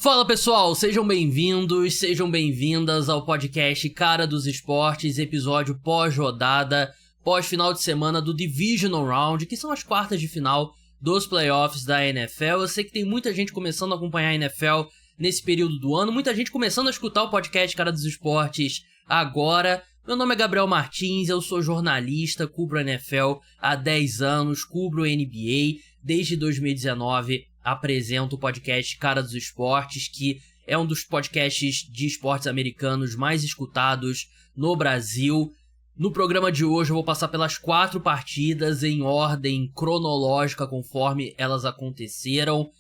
Fala pessoal, sejam bem-vindos, sejam bem-vindas ao podcast Cara dos Esportes, episódio pós-rodada, pós-final de semana do Divisional Round, que são as quartas de final dos playoffs da NFL. Eu sei que tem muita gente começando a acompanhar a NFL nesse período do ano, muita gente começando a escutar o podcast Cara dos Esportes agora. Meu nome é Gabriel Martins, eu sou jornalista, cubro a NFL há 10 anos, cubro a NBA desde 2019. Apresento o podcast Cara dos Esportes, que é um dos podcasts de esportes americanos mais escutados no Brasil. No programa de hoje eu vou passar pelas 4 partidas em ordem cronológica conforme elas aconteceram.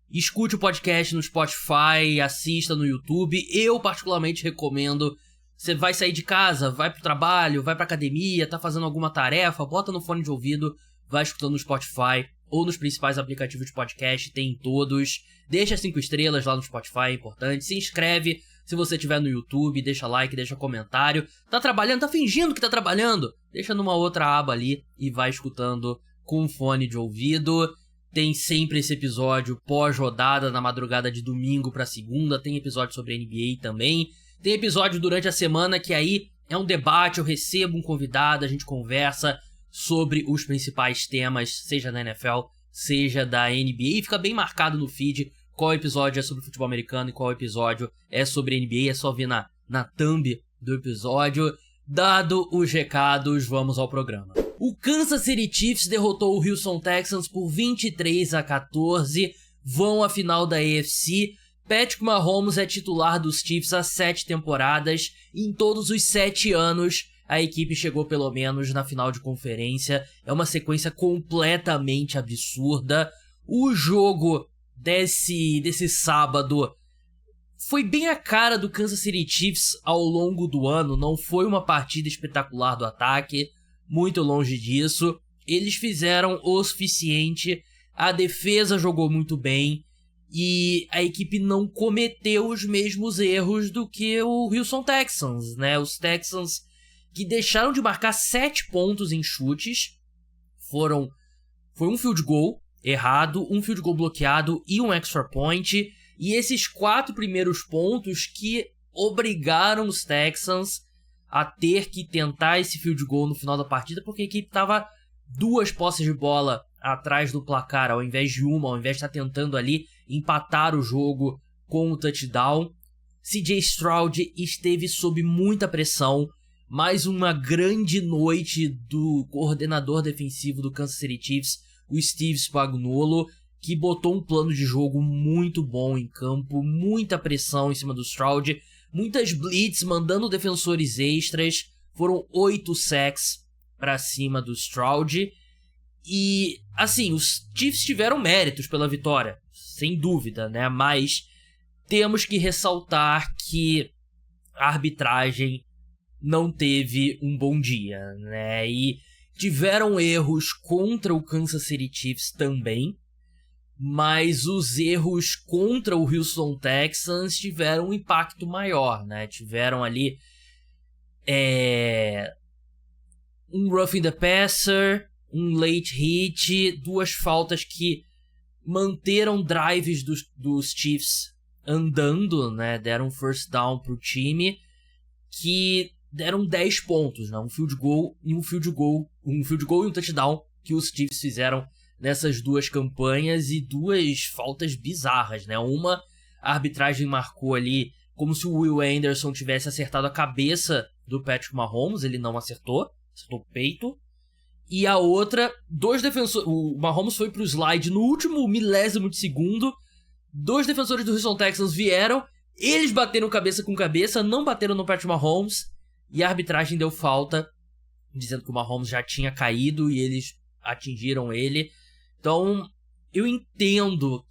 Escute o podcast no Spotify, assista no YouTube. Eu particularmente recomendo, você vai sair de casa, vai pro trabalho, vai pra academia, tá fazendo alguma tarefa, bota no fone de ouvido, vai escutando no Spotify ou nos principais aplicativos de podcast, tem em todos. Deixa 5 estrelas lá no Spotify, é importante. Se inscreve se você estiver no YouTube, deixa like, deixa comentário. Tá trabalhando, tá fingindo que tá trabalhando? Deixa numa outra aba ali e vai escutando com fone de ouvido. Tem sempre esse episódio pós-rodada na madrugada de domingo pra segunda. Tem episódio sobre NBA também. Tem episódio durante a semana que aí é um debate, eu recebo um convidado, a gente conversa sobre os principais temas, seja da NFL, seja da NBA. E fica bem marcado no feed qual episódio é sobre futebol americano e qual episódio é sobre NBA. É só ver na thumb do episódio. Dado os recados, vamos ao programa. O Kansas City Chiefs derrotou o Houston Texans por 23-14. Vão à final da AFC. Patrick Mahomes é titular dos Chiefs há 7 temporadas. E em todos os 7 anos, a equipe chegou pelo menos na final de conferência. É uma sequência completamente absurda. O jogo desse sábado foi bem a cara do Kansas City Chiefs ao longo do ano. Não foi uma partida espetacular do ataque, muito longe disso. Eles fizeram o suficiente, a defesa jogou muito bem e a equipe não cometeu os mesmos erros do que o Houston Texans, né? Os Texans que deixaram de marcar 7 pontos em chutes. Foi um field goal errado, um field goal bloqueado e um extra point. E esses 4 primeiros pontos que obrigaram os Texans a ter que tentar esse field goal no final da partida, porque a equipe estava 2 posses de bola atrás do placar, ao invés de uma, ao invés de estar tentando ali empatar o jogo com o touchdown. CJ Stroud esteve sob muita pressão. Mais uma grande noite do coordenador defensivo do Kansas City Chiefs, o Steve Spagnuolo, que botou um plano de jogo muito bom em campo, muita pressão em cima do Stroud, muitas blitz, mandando defensores extras. Foram 8 sacks pra cima do Stroud. E, assim, os Chiefs tiveram méritos pela vitória, sem dúvida, né? Mas temos que ressaltar que a arbitragem não teve um bom dia, né? E tiveram erros contra o Kansas City Chiefs também, mas os erros contra o Houston Texans tiveram um impacto maior, né? Tiveram ali um roughing the passer, um late hit, 2 faltas que manteram drives dos Chiefs andando, né? Deram um first down pro time, que deram 10 pontos, né? Um field goal e um touchdown que os Chiefs fizeram nessas 2 campanhas, e 2 faltas bizarras, né? Uma, a arbitragem marcou ali como se o Will Anderson tivesse acertado a cabeça do Patrick Mahomes, ele não acertou o peito. E a outra, 2 defensores, o Mahomes foi pro slide no último milésimo de segundo, 2 defensores do Houston Texans vieram, eles bateram cabeça com cabeça, não bateram no Patrick Mahomes, e a arbitragem deu falta, dizendo que o Mahomes já tinha caído e eles atingiram ele. Então, eu entendo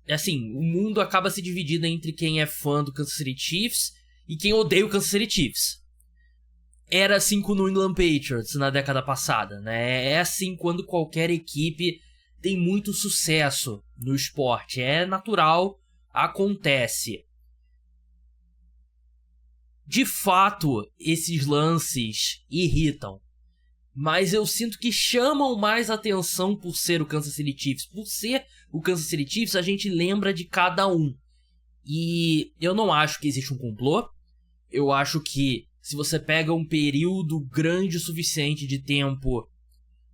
assim, o mundo acaba se dividindo entre quem é fã do Kansas City Chiefs e quem odeia o Kansas City Chiefs. Era assim com o New England Patriots na década passada, né? É assim quando qualquer equipe tem muito sucesso no esporte. É natural, acontece. De fato, esses lances irritam. mas eu sinto que chamam mais atenção por ser o Kansas City Chiefs. Por ser o Kansas City Chiefs, a gente lembra de cada um. E eu não acho que existe um complô. Eu acho que se você pega um período grande o suficiente de tempo,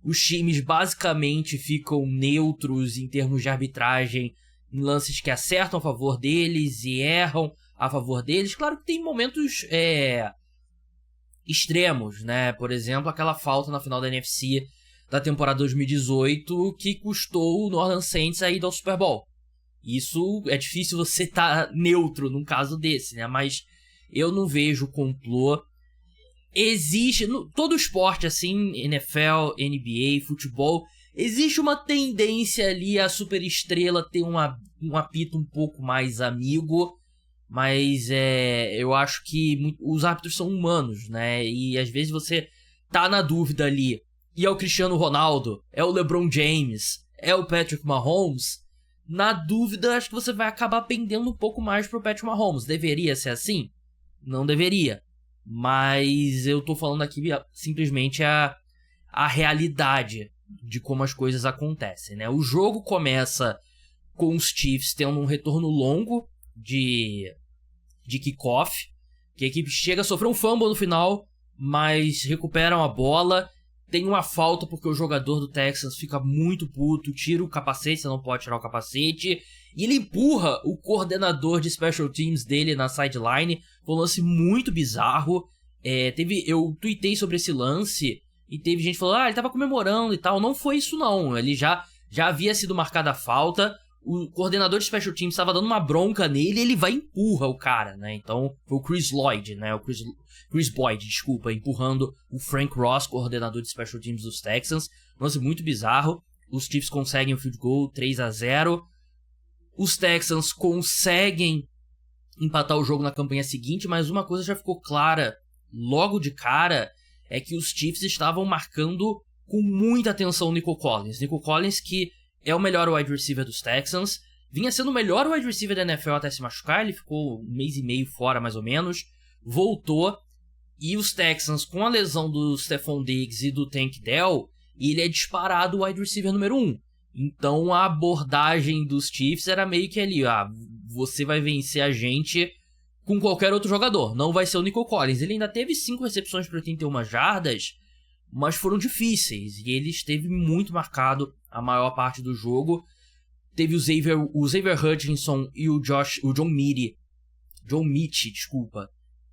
os times basicamente ficam neutros em termos de arbitragem, em lances que acertam a favor deles e erram a favor deles. Claro que tem momentos extremos, né? Por exemplo, aquela falta na final da NFC da temporada 2018 que custou o New Orleans Saints a ida ao Super Bowl. Isso é difícil você estar neutro num caso desse, né? Mas eu não vejo complô. Existe, todo esporte assim, NFL, NBA, futebol, existe uma tendência ali a superestrela ter um apito um pouco mais amigo, mas eu acho que os árbitros são humanos, né? E às vezes você tá na dúvida ali, e é o Cristiano Ronaldo, é o LeBron James, é o Patrick Mahomes. Na dúvida, acho que você vai acabar pendendo um pouco mais pro Patrick Mahomes. Deveria ser assim? Não deveria. Mas eu tô falando aqui simplesmente a realidade de como as coisas acontecem, né? O jogo começa com os Chiefs tendo um retorno longo de kickoff, que a equipe chega a sofrer um fumble no final, mas recuperam a bola. Tem uma falta porque o jogador do Texans fica muito puto, tira o capacete, você não pode tirar o capacete, e ele empurra o coordenador de special teams dele na sideline. Foi um lance muito bizarro. Eu tuitei sobre esse lance e teve gente falando, ele tava comemorando e tal. Não foi isso não, ele já havia sido marcada a falta. O coordenador de special teams estava dando uma bronca nele e ele vai e empurra o cara, né? Então foi o Chris Lloyd, né? Chris Boyd, desculpa, empurrando o Frank Ross, coordenador de special teams dos Texans. Um lance muito bizarro. Os Chiefs conseguem o field goal 3-0. Os Texans conseguem empatar o jogo na campanha seguinte, mas uma coisa já ficou clara logo de cara, é que os Chiefs estavam marcando com muita atenção o Nico Collins. Nico Collins, que é o melhor wide receiver dos Texans, vinha sendo o melhor wide receiver da NFL até se machucar, ele ficou 1 mês e meio fora mais ou menos, voltou, e os Texans, com a lesão do Stephon Diggs e do Tank Dell, ele é disparado o wide receiver número 1. Então a abordagem dos Chiefs era meio que ali, você vai vencer a gente com qualquer outro jogador, não vai ser o Nico Collins. Ele ainda teve 5 recepções para 81 jardas, mas foram difíceis, e ele esteve muito marcado a maior parte do jogo. Teve o Xavier Hutchinson e o John Mitchell,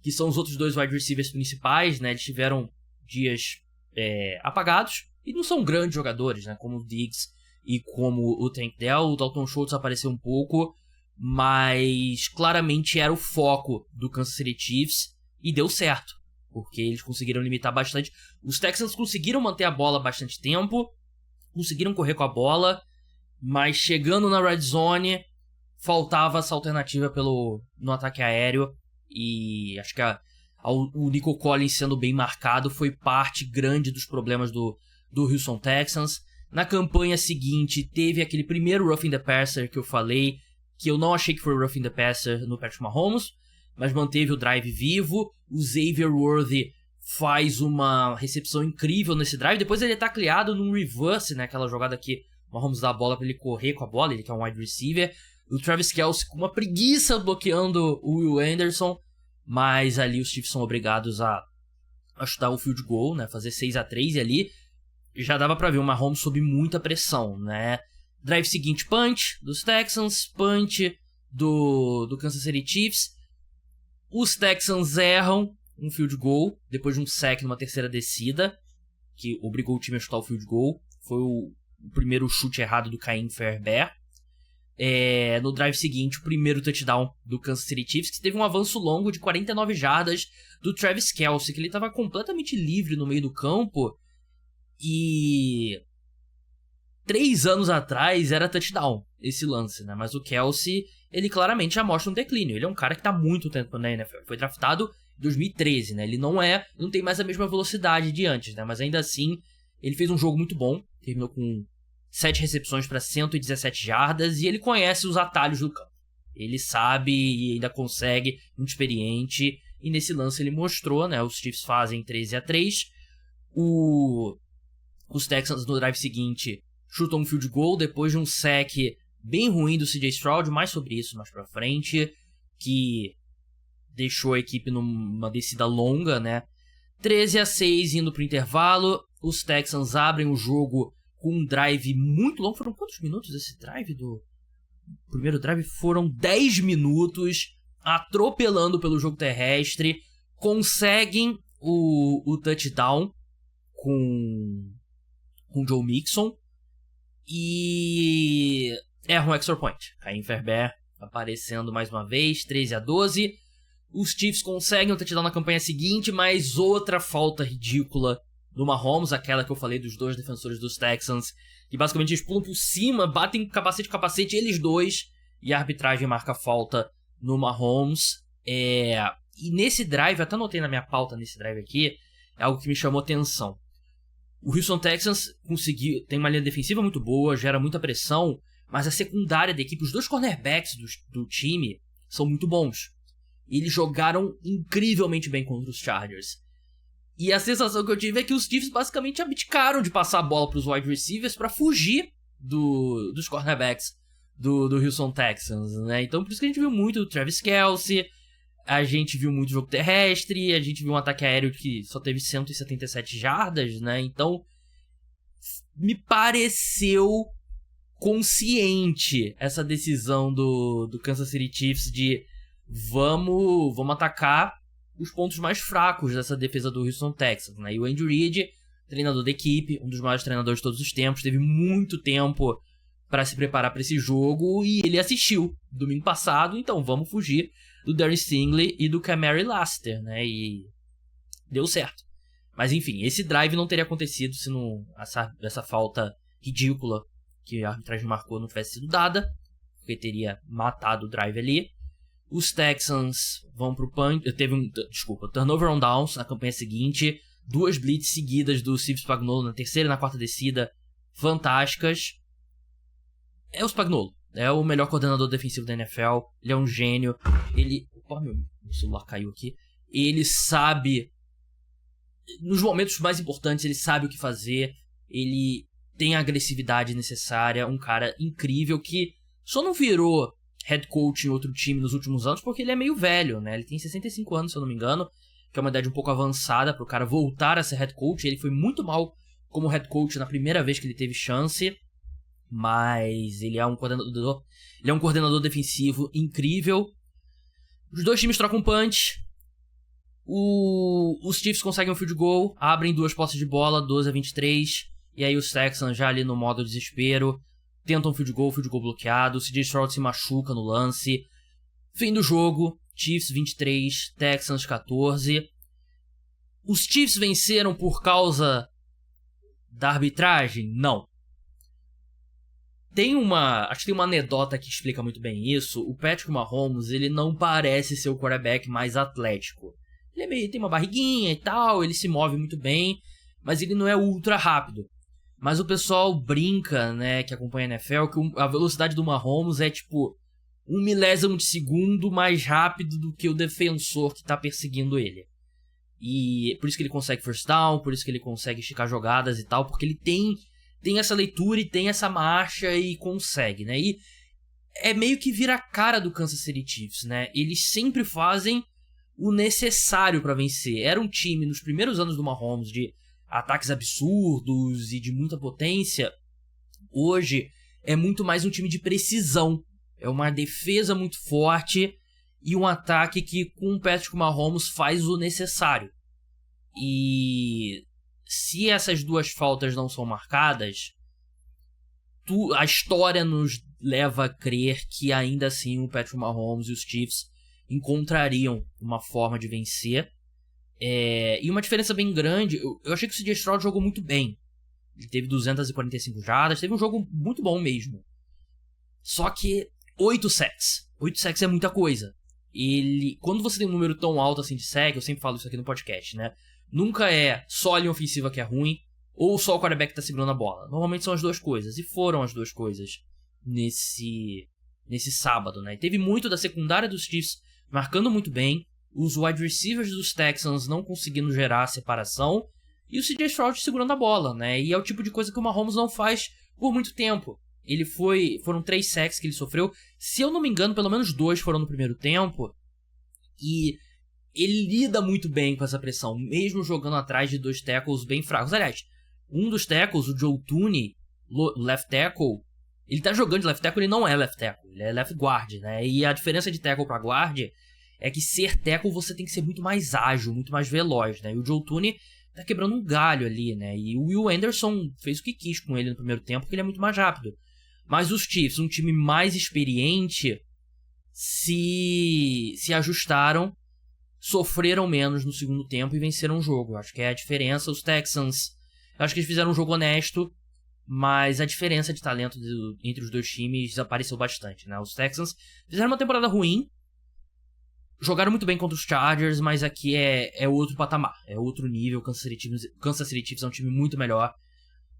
que são os outros 2 wide receivers principais, né? Eles tiveram dias apagados, e não são grandes jogadores, né? Como o Diggs e como o Tank Dell. O Dalton Schultz apareceu um pouco, mas claramente era o foco do Kansas City Chiefs, e deu certo, porque eles conseguiram limitar bastante. Os Texans conseguiram manter a bola bastante tempo, conseguiram correr com a bola, mas chegando na red zone, faltava essa alternativa no ataque aéreo, e acho que o Nico Collins sendo bem marcado foi parte grande dos problemas do Houston Texans. Na campanha seguinte, teve aquele primeiro roughing the passer que eu falei, que eu não achei que foi roughing the passer no Patrick Mahomes, mas manteve o drive vivo. O Xavier Worthy faz uma recepção incrível nesse drive. Depois ele é tacleado num reverse, né? Aquela jogada que o Mahomes dá a bola pra ele correr com a bola, ele que é um wide receiver. O Travis Kelce com uma preguiça bloqueando o Will Anderson, mas ali os Chiefs são obrigados a chutar o field goal, né? Fazer 6-3, e ali já dava pra ver o Mahomes sob muita pressão, né? Drive seguinte, punch dos Texans, punch do Kansas City Chiefs. Os Texans erram um field goal depois de um sack numa terceira descida, que obrigou o time a chutar o field goal. Foi o primeiro chute errado do Caim Fairbairn. No drive seguinte, o primeiro touchdown do Kansas City Chiefs, que teve um avanço longo de 49 jardas do Travis Kelce, que ele estava completamente livre no meio do campo, e 3 anos atrás era touchdown esse lance, né? Mas o Kelce, ele claramente já mostra um declínio. Ele é um cara que tá muito tempo na NFL. Foi draftado em 2013, né? Ele não tem mais a mesma velocidade de antes, né? Mas ainda assim, ele fez um jogo muito bom. Terminou com 7 recepções para 117 jardas, e ele conhece os atalhos do campo. Ele sabe e ainda consegue, muito experiente. E nesse lance ele mostrou, né? Os Chiefs fazem 13-3. Os Texans no drive seguinte chutam um field goal depois de um sack bem ruim do CJ Stroud, mais sobre isso mais pra frente, que deixou a equipe numa descida longa, né? 13-6 indo pro intervalo, os Texans abrem o jogo com um drive muito longo. Foram quantos minutos esse drive do primeiro drive? Foram 10 minutos, atropelando pelo jogo terrestre, conseguem o touchdown com Joe Mixon e erram um extra point. Caim Fairbairn aparecendo mais uma vez, 13-12. Os Chiefs conseguem o touchdown na campanha seguinte, mas outra falta ridícula do Mahomes, aquela que eu falei dos dois defensores dos Texans, que basicamente eles pulam por cima, batem capacete, eles dois, e a arbitragem marca falta no Mahomes. E nesse drive, até anotei na minha pauta nesse drive aqui, é algo que me chamou atenção. O Houston Texans tem uma linha defensiva muito boa, gera muita pressão, mas a secundária da equipe, os dois cornerbacks do time, são muito bons. Eles jogaram incrivelmente bem contra os Chargers. E a sensação que eu tive é que os Chiefs basicamente abdicaram de passar a bola para os wide receivers para fugir dos cornerbacks do Houston Texans, né? Então por isso que a gente viu muito o Travis Kelce, a gente viu muito jogo terrestre, a gente viu um ataque aéreo que só teve 177 jardas, né? Então me pareceu consciente essa decisão do Kansas City Chiefs de vamos atacar os pontos mais fracos dessa defesa do Houston Texans, né? E o Andy Reid, treinador da equipe, um dos maiores treinadores de todos os tempos, teve muito tempo para se preparar para esse jogo e ele assistiu domingo passado, então vamos fugir do Darren Stingley e do Kamari Lassiter, né? E deu certo. Mas enfim, esse drive não teria acontecido se não essa falta ridícula que a arbitragem marcou não tivesse sido dada, porque teria matado o drive ali. Os Texans vão pro punt. Turnover on downs na campanha seguinte. 2 blitz seguidas do Steve Spagnuolo na terceira e na quarta descida. Fantásticas. É o Spagnuolo. É o melhor coordenador defensivo da NFL. Ele é um gênio. Meu celular caiu aqui. Ele sabe. Nos momentos mais importantes, ele sabe o que fazer. Ele tem a agressividade necessária. Um cara incrível que só não virou head coach em outro time nos últimos anos porque ele é meio velho, né? Ele tem 65 anos, se eu não me engano, que é uma idade um pouco avançada pro cara voltar a ser head coach. Ele foi muito mal como head coach na primeira vez que ele teve chance, mas ele é um coordenador defensivo incrível. Os dois times trocam punch. Os Chiefs conseguem um field goal, abrem 2 posses de bola, 12-23, e aí os Texans já ali no modo desespero tentam field goal bloqueado, o CJ Stroud se machuca no lance. Fim do jogo, Chiefs 23, Texans 14. Os Chiefs venceram por causa da arbitragem? Não. Acho que tem uma anedota que explica muito bem isso. O Patrick Mahomes, ele não parece ser o quarterback mais atlético. Ele tem uma barriguinha e tal, ele se move muito bem, mas ele não é ultra rápido. Mas o pessoal brinca, né, que acompanha a NFL, que a velocidade do Mahomes é tipo 1 milésimo de segundo mais rápido do que o defensor que tá perseguindo ele. E por isso que ele consegue first down, por isso que ele consegue esticar jogadas e tal, porque ele tem essa leitura e tem essa marcha e consegue, né? E é meio que vira a cara do Kansas City Chiefs, né? Eles sempre fazem o necessário pra vencer. Era um time nos primeiros anos do Mahomes de ataques absurdos e de muita potência. Hoje é muito mais um time de precisão. É uma defesa muito forte e um ataque que com o Patrick Mahomes faz o necessário. E se essas 2 faltas não são marcadas, a história nos leva a crer que ainda assim o Patrick Mahomes e os Chiefs encontrariam uma forma de vencer. E uma diferença bem grande, eu achei que o CJ Stroud jogou muito bem. Ele teve 245 jardas, teve um jogo muito bom mesmo. Só que 8 sacks. 8 sacks é muita coisa. Quando você tem um número tão alto assim de sack, eu sempre falo isso aqui no podcast, né? Nunca é só a linha ofensiva que é ruim, ou só o quarterback que tá segurando a bola. Normalmente são as 2 coisas, e foram as 2 coisas nesse sábado, né? E teve muito da secundária dos Chiefs marcando muito bem, os wide receivers dos Texans não conseguindo gerar a separação, e o CJ Stroud segurando a bola, né? E é o tipo de coisa que o Mahomes não faz por muito tempo. Foram 3 sacks que ele sofreu, se eu não me engano, pelo menos 2 foram no primeiro tempo, e ele lida muito bem com essa pressão, mesmo jogando atrás de 2 tackles bem fracos. Aliás, um dos tackles, o Joe Thuney, left tackle, ele tá jogando de left tackle, ele não é left tackle, ele é left guard, né? E a diferença de tackle pra guard é que ser tackle você tem que ser muito mais ágil, muito mais veloz, né? E o Joe Thuney tá quebrando um galho ali, né? E o Will Anderson fez o que quis com ele no primeiro tempo, porque ele é muito mais rápido. Mas os Chiefs, um time mais experiente, se ajustaram, sofreram menos no segundo tempo e venceram o jogo. Acho que é a diferença. Os Texans, acho que eles fizeram um jogo honesto, mas a diferença de talento entre os dois times apareceu bastante, né? Os Texans fizeram uma temporada ruim, jogaram muito bem contra os Chargers, mas aqui é outro patamar, é outro nível. Kansas City Chiefs é um time muito melhor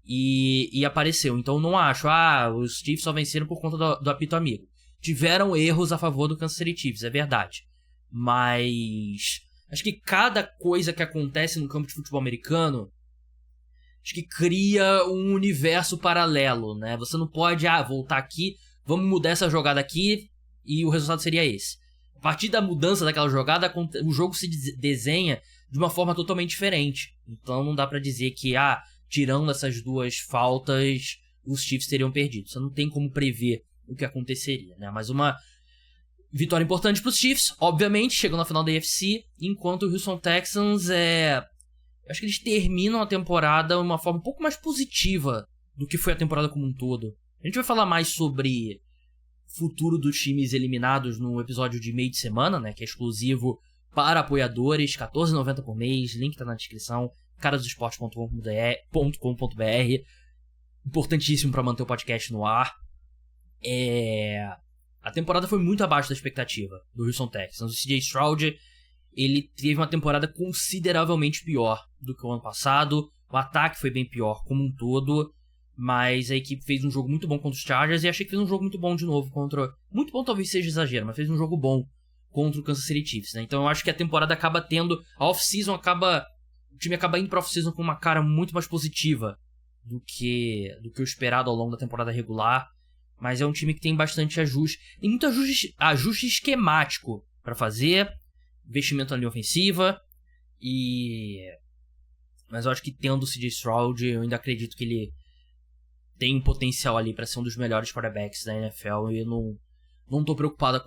e apareceu. Então não acho, os Chiefs só venceram por conta do apito amigo. Tiveram erros a favor do Kansas City Chiefs, é verdade. Mas acho que cada coisa que acontece no campo de futebol americano, acho que cria um universo paralelo, né? Você não pode, voltar aqui, vamos mudar essa jogada aqui e o resultado seria esse. A partir da mudança daquela jogada, o jogo se desenha de uma forma totalmente diferente. Então não dá pra dizer que, tirando essas 2 faltas, os Chiefs teriam perdido. Você não tem como prever o que aconteceria, né? Mas uma vitória importante para os Chiefs, obviamente, chegam na final da AFC, enquanto o Houston Texans acho que eles terminam a temporada de uma forma um pouco mais positiva do que foi a temporada como um todo. A gente vai falar mais sobre futuro dos times eliminados no episódio de meio de semana, né, que é exclusivo para apoiadores, R$14,90 por mês, link tá na descrição, caradosesportes.com.br, importantíssimo para manter o podcast no ar. A temporada foi muito abaixo da expectativa do Houston Texans. O CJ Stroud, ele teve uma temporada consideravelmente pior do que o ano passado. O ataque foi bem pior como um todo, mas a equipe fez um jogo muito bom contra os Chargers e achei que fez um jogo muito bom de novo contra... Muito bom talvez seja exagero, mas fez um jogo bom contra o Kansas City Chiefs, né? Então eu acho que a temporada acaba tendo... A off-season acaba... O time acaba indo pra off-season com uma cara muito mais positiva do que o esperado ao longo da temporada regular. Mas é um time que tem bastante ajuste. Tem muito ajuste esquemático pra fazer. Investimento na linha ofensiva. Mas eu acho que tendo o CJ Stroud, eu ainda acredito que ele tem potencial ali pra ser um dos melhores quarterbacks da NFL. E eu não tô preocupado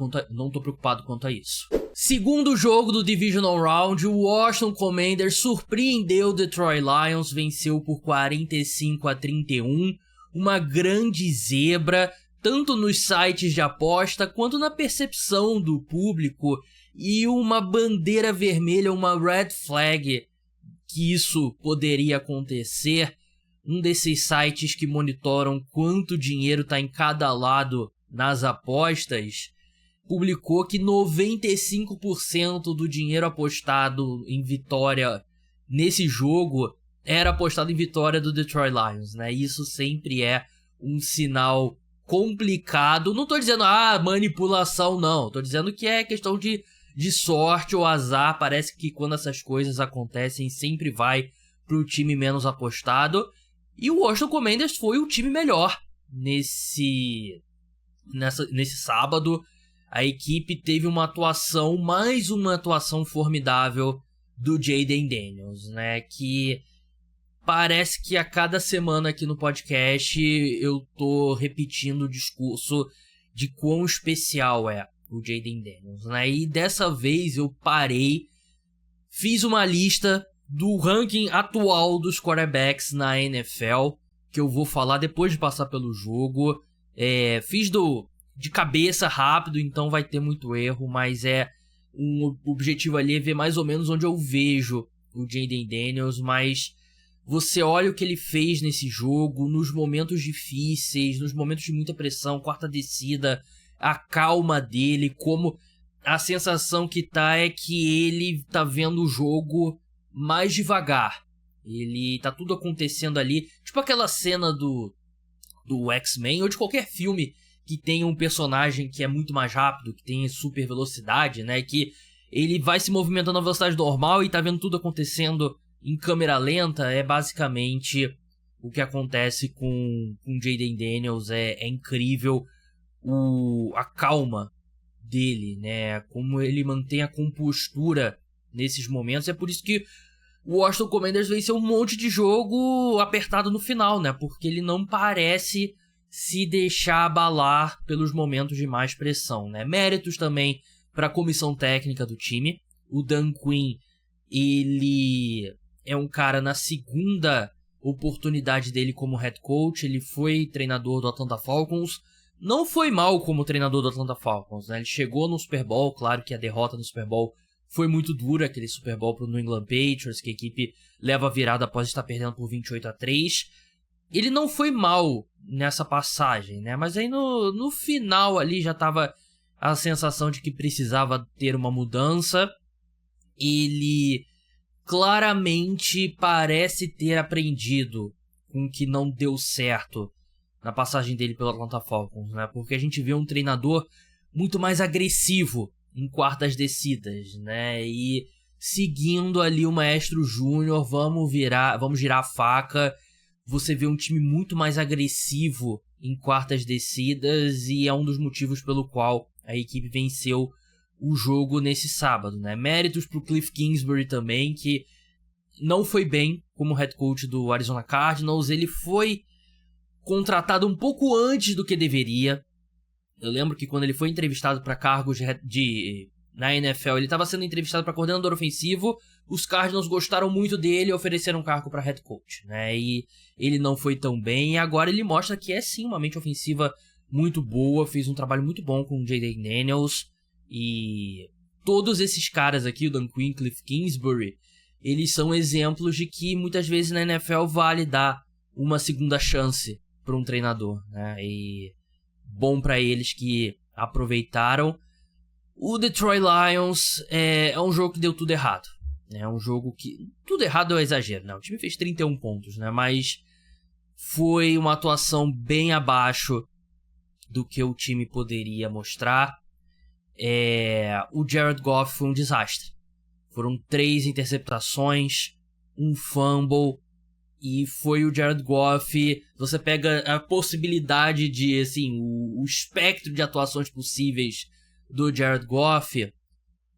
quanto a isso. Segundo jogo do Divisional Round, o Washington Commanders surpreendeu o Detroit Lions. Venceu por 45-31. Uma grande zebra, tanto nos sites de aposta quanto na percepção do público, e uma bandeira vermelha, uma red flag, que isso poderia acontecer. Um desses sites que monitoram quanto dinheiro está em cada lado nas apostas, publicou que 95% do dinheiro apostado em vitória nesse jogo era apostado em vitória do Detroit Lions, né? Isso sempre é um sinal complicado. Não tô dizendo, manipulação, não. Tô dizendo que é questão de sorte ou azar. Parece que quando essas coisas acontecem, sempre vai pro time menos apostado. E o Washington Commanders foi o time melhor nesse sábado. A equipe teve mais uma atuação formidável do Jayden Daniels, né? Que parece que a cada semana aqui no podcast eu tô repetindo o discurso de quão especial é o Jayden Daniels, né? E dessa vez eu parei, fiz uma lista do ranking atual dos quarterbacks na NFL, que eu vou falar depois de passar pelo jogo. Fiz de cabeça rápido, então vai ter muito erro, mas um objetivo ali é ver mais ou menos onde eu vejo o Jayden Daniels, mas você olha o que ele fez nesse jogo, nos momentos difíceis, nos momentos de muita pressão, quarta descida, a calma dele, como a sensação que tá é que ele tá vendo o jogo mais devagar. Ele tá tudo acontecendo ali, tipo aquela cena do X-Men ou de qualquer filme que tem um personagem que é muito mais rápido, que tem super velocidade, né? Que ele vai se movimentando à velocidade normal e tá vendo tudo acontecendo em câmera lenta é basicamente o que acontece com Jayden Daniels. É incrível a calma dele, né? Como ele mantém a compostura nesses momentos. É por isso que o Washington Commanders venceu um monte de jogo apertado no final, né? Porque ele não parece se deixar abalar pelos momentos de mais pressão, né? Méritos também para a comissão técnica do time. O Dan Quinn, ele é um cara na segunda oportunidade dele como head coach. Ele foi treinador do Atlanta Falcons. Não foi mal como treinador do Atlanta Falcons, né? Ele chegou no Super Bowl, claro que a derrota no Super Bowl foi muito dura, aquele Super Bowl pro New England Patriots, que a equipe leva a virada após estar perdendo por 28-3. Ele não foi mal nessa passagem, né? Mas aí no final ali já tava a sensação de que precisava ter uma mudança. Ele claramente parece ter aprendido com o que não deu certo na passagem dele pelo Atlanta Falcons, né? Porque a gente vê um treinador muito mais agressivo em quartas descidas, né? E seguindo ali o Maestro Júnior, vamos girar a faca. Você vê um time muito mais agressivo em quartas descidas e é um dos motivos pelo qual a equipe venceu o jogo nesse sábado, né? Méritos pro Cliff Kingsbury também, que não foi bem como head coach do Arizona Cardinals. Ele foi contratado um pouco antes do que deveria. Eu lembro que quando ele foi entrevistado para cargos na NFL, ele estava sendo entrevistado para coordenador ofensivo. Os Cardinals gostaram muito dele e ofereceram um cargo para head coach, né? E ele não foi tão bem. E agora ele mostra que é sim uma mente ofensiva muito boa. Fez um trabalho muito bom com o Jayden Daniels. E todos esses caras aqui, o Dan Quinn, Cliff Kingsbury, eles são exemplos de que muitas vezes na NFL vale dar uma segunda chance para um treinador, né? E bom para eles que aproveitaram. O Detroit Lions é um jogo que deu tudo errado. É um jogo que... Tudo errado é exagero, né? O time fez 31 pontos, né? Mas foi uma atuação bem abaixo do que o time poderia mostrar. O Jared Goff foi um desastre. Foram 3 interceptações, um fumble, e foi o Jared Goff. Você pega a possibilidade de, assim, o espectro de atuações possíveis do Jared Goff,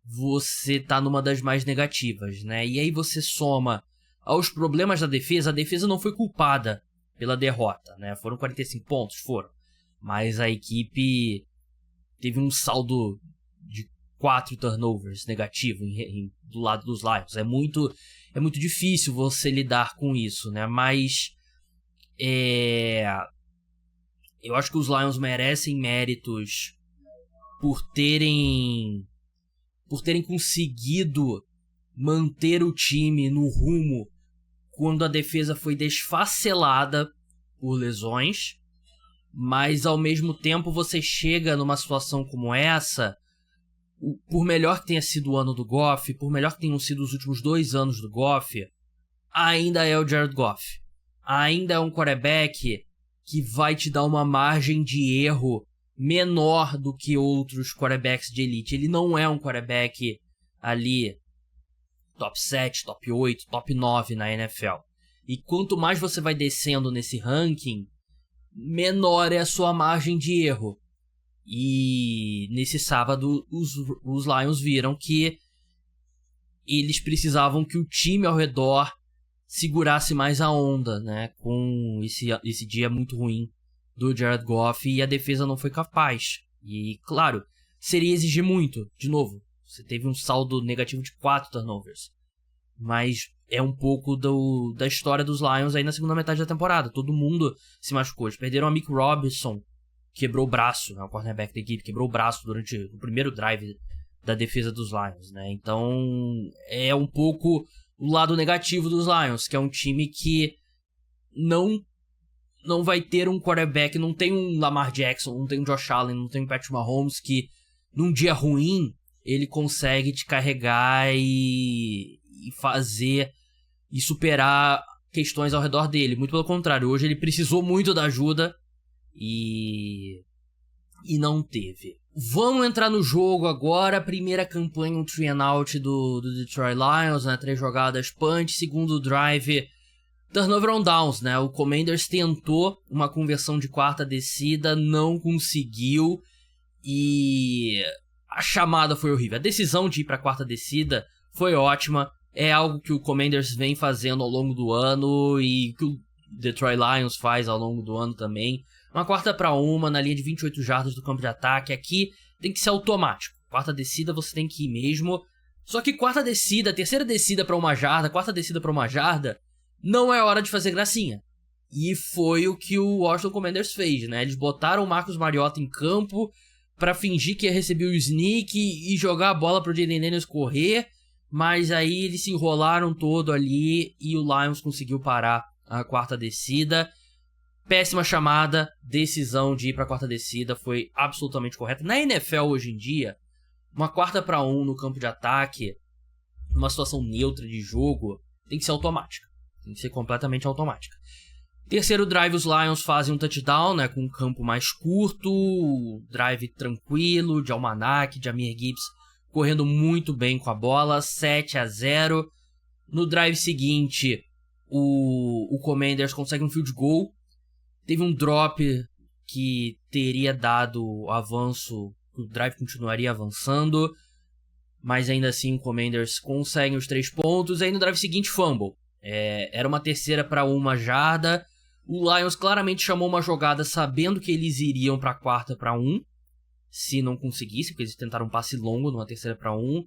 você tá numa das mais negativas, né? E aí você soma aos problemas da defesa. A defesa não foi culpada pela derrota, né? Foram 45 pontos, foram. Mas a equipe teve um saldo de 4 turnovers negativo do lado dos Lions. É muito difícil você lidar com isso, né? Mas eu acho que os Lions merecem méritos por terem conseguido manter o time no rumo quando a defesa foi desfacelada por lesões. Mas ao mesmo tempo você chega numa situação como essa, por melhor que tenha sido o ano do Goff, por melhor que tenham sido os últimos 2 anos do Goff, ainda é o Jared Goff. Ainda é um quarterback que vai te dar uma margem de erro menor do que outros quarterbacks de elite. Ele não é um quarterback ali top 7, top 8, top 9 na NFL. E quanto mais você vai descendo nesse ranking, menor é a sua margem de erro. E nesse sábado os Lions viram que eles precisavam que o time ao redor segurasse mais a onda, né? Com esse dia muito ruim do Jared Goff, e a defesa não foi capaz. E claro, seria exigir muito. De novo, você teve um saldo negativo de 4 turnovers. Mas é um pouco da história dos Lions aí na segunda metade da temporada. Todo mundo se machucou. Eles perderam a Mick Robinson, quebrou o braço, né, o cornerback da equipe, quebrou o braço durante o primeiro drive da defesa dos Lions, né? Então é um pouco o lado negativo dos Lions, que é um time que não vai ter um quarterback, não tem um Lamar Jackson, não tem um Josh Allen, não tem um Patrick Mahomes, que num dia ruim ele consegue te carregar e fazer e superar questões ao redor dele. Muito pelo contrário, hoje ele precisou muito da ajuda e não teve. Vamos entrar no jogo agora. Primeira campanha, um 3-and-out do Detroit Lions, né? 3 jogadas punch. Segundo drive, turnover on downs, né? O Commanders tentou uma conversão de quarta descida, não conseguiu. E a chamada foi horrível. A decisão de ir pra quarta descida foi ótima. É algo que o Commanders vem fazendo ao longo do ano e que o Detroit Lions faz ao longo do ano também. Uma 4ª na linha de 28 jardas do campo de ataque. Aqui tem que ser automático. Quarta descida você tem que ir mesmo. Só que quarta descida, terceira descida pra 1 jarda, quarta descida pra 1 jarda, não é hora de fazer gracinha. E foi o que o Washington Commanders fez, né? Eles botaram o Marcus Mariota em campo pra fingir que ia receber o sneak e jogar a bola pro Jayden Daniels correr. Mas aí eles se enrolaram todo ali e o Lions conseguiu parar a quarta descida. Péssima chamada, decisão de ir pra quarta descida foi absolutamente correta. Na NFL hoje em dia, uma 4ª no campo de ataque, numa situação neutra de jogo, tem que ser automática. Tem que ser completamente automática. Terceiro drive, os Lions fazem um touchdown, né, com um campo mais curto, drive tranquilo, de Almanac, de Jahmyr Gibbs correndo muito bem com a bola, 7-0. No drive seguinte, o Commanders consegue um field goal. Teve um drop que teria dado avanço, o drive continuaria avançando, mas ainda assim o Commanders consegue os 3 pontos. Aí no drive seguinte, fumble. Era uma 3ª para 1 jarda. O Lions claramente chamou uma jogada sabendo que eles iriam para 4ª para 1, se não conseguissem, porque eles tentaram um passe longo numa 3ª para 1,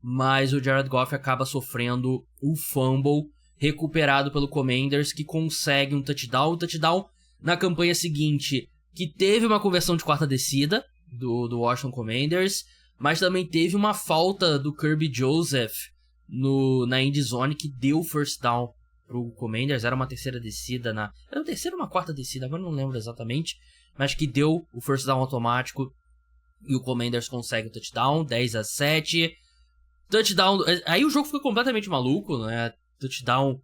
mas o Jared Goff acaba sofrendo o fumble, recuperado pelo Commanders, que consegue um touchdown. O touchdown na campanha seguinte, que teve uma conversão de quarta descida do Washington Commanders, mas também teve uma falta do Kirby Joseph na end zone que deu first down pro Commanders. Era uma 3ª descida, era uma 3ª ou uma 4ª descida, agora não lembro exatamente, mas que deu o first down automático e o Commanders consegue o touchdown, 10-7. Touchdown, aí o jogo fica completamente maluco, né? Touchdown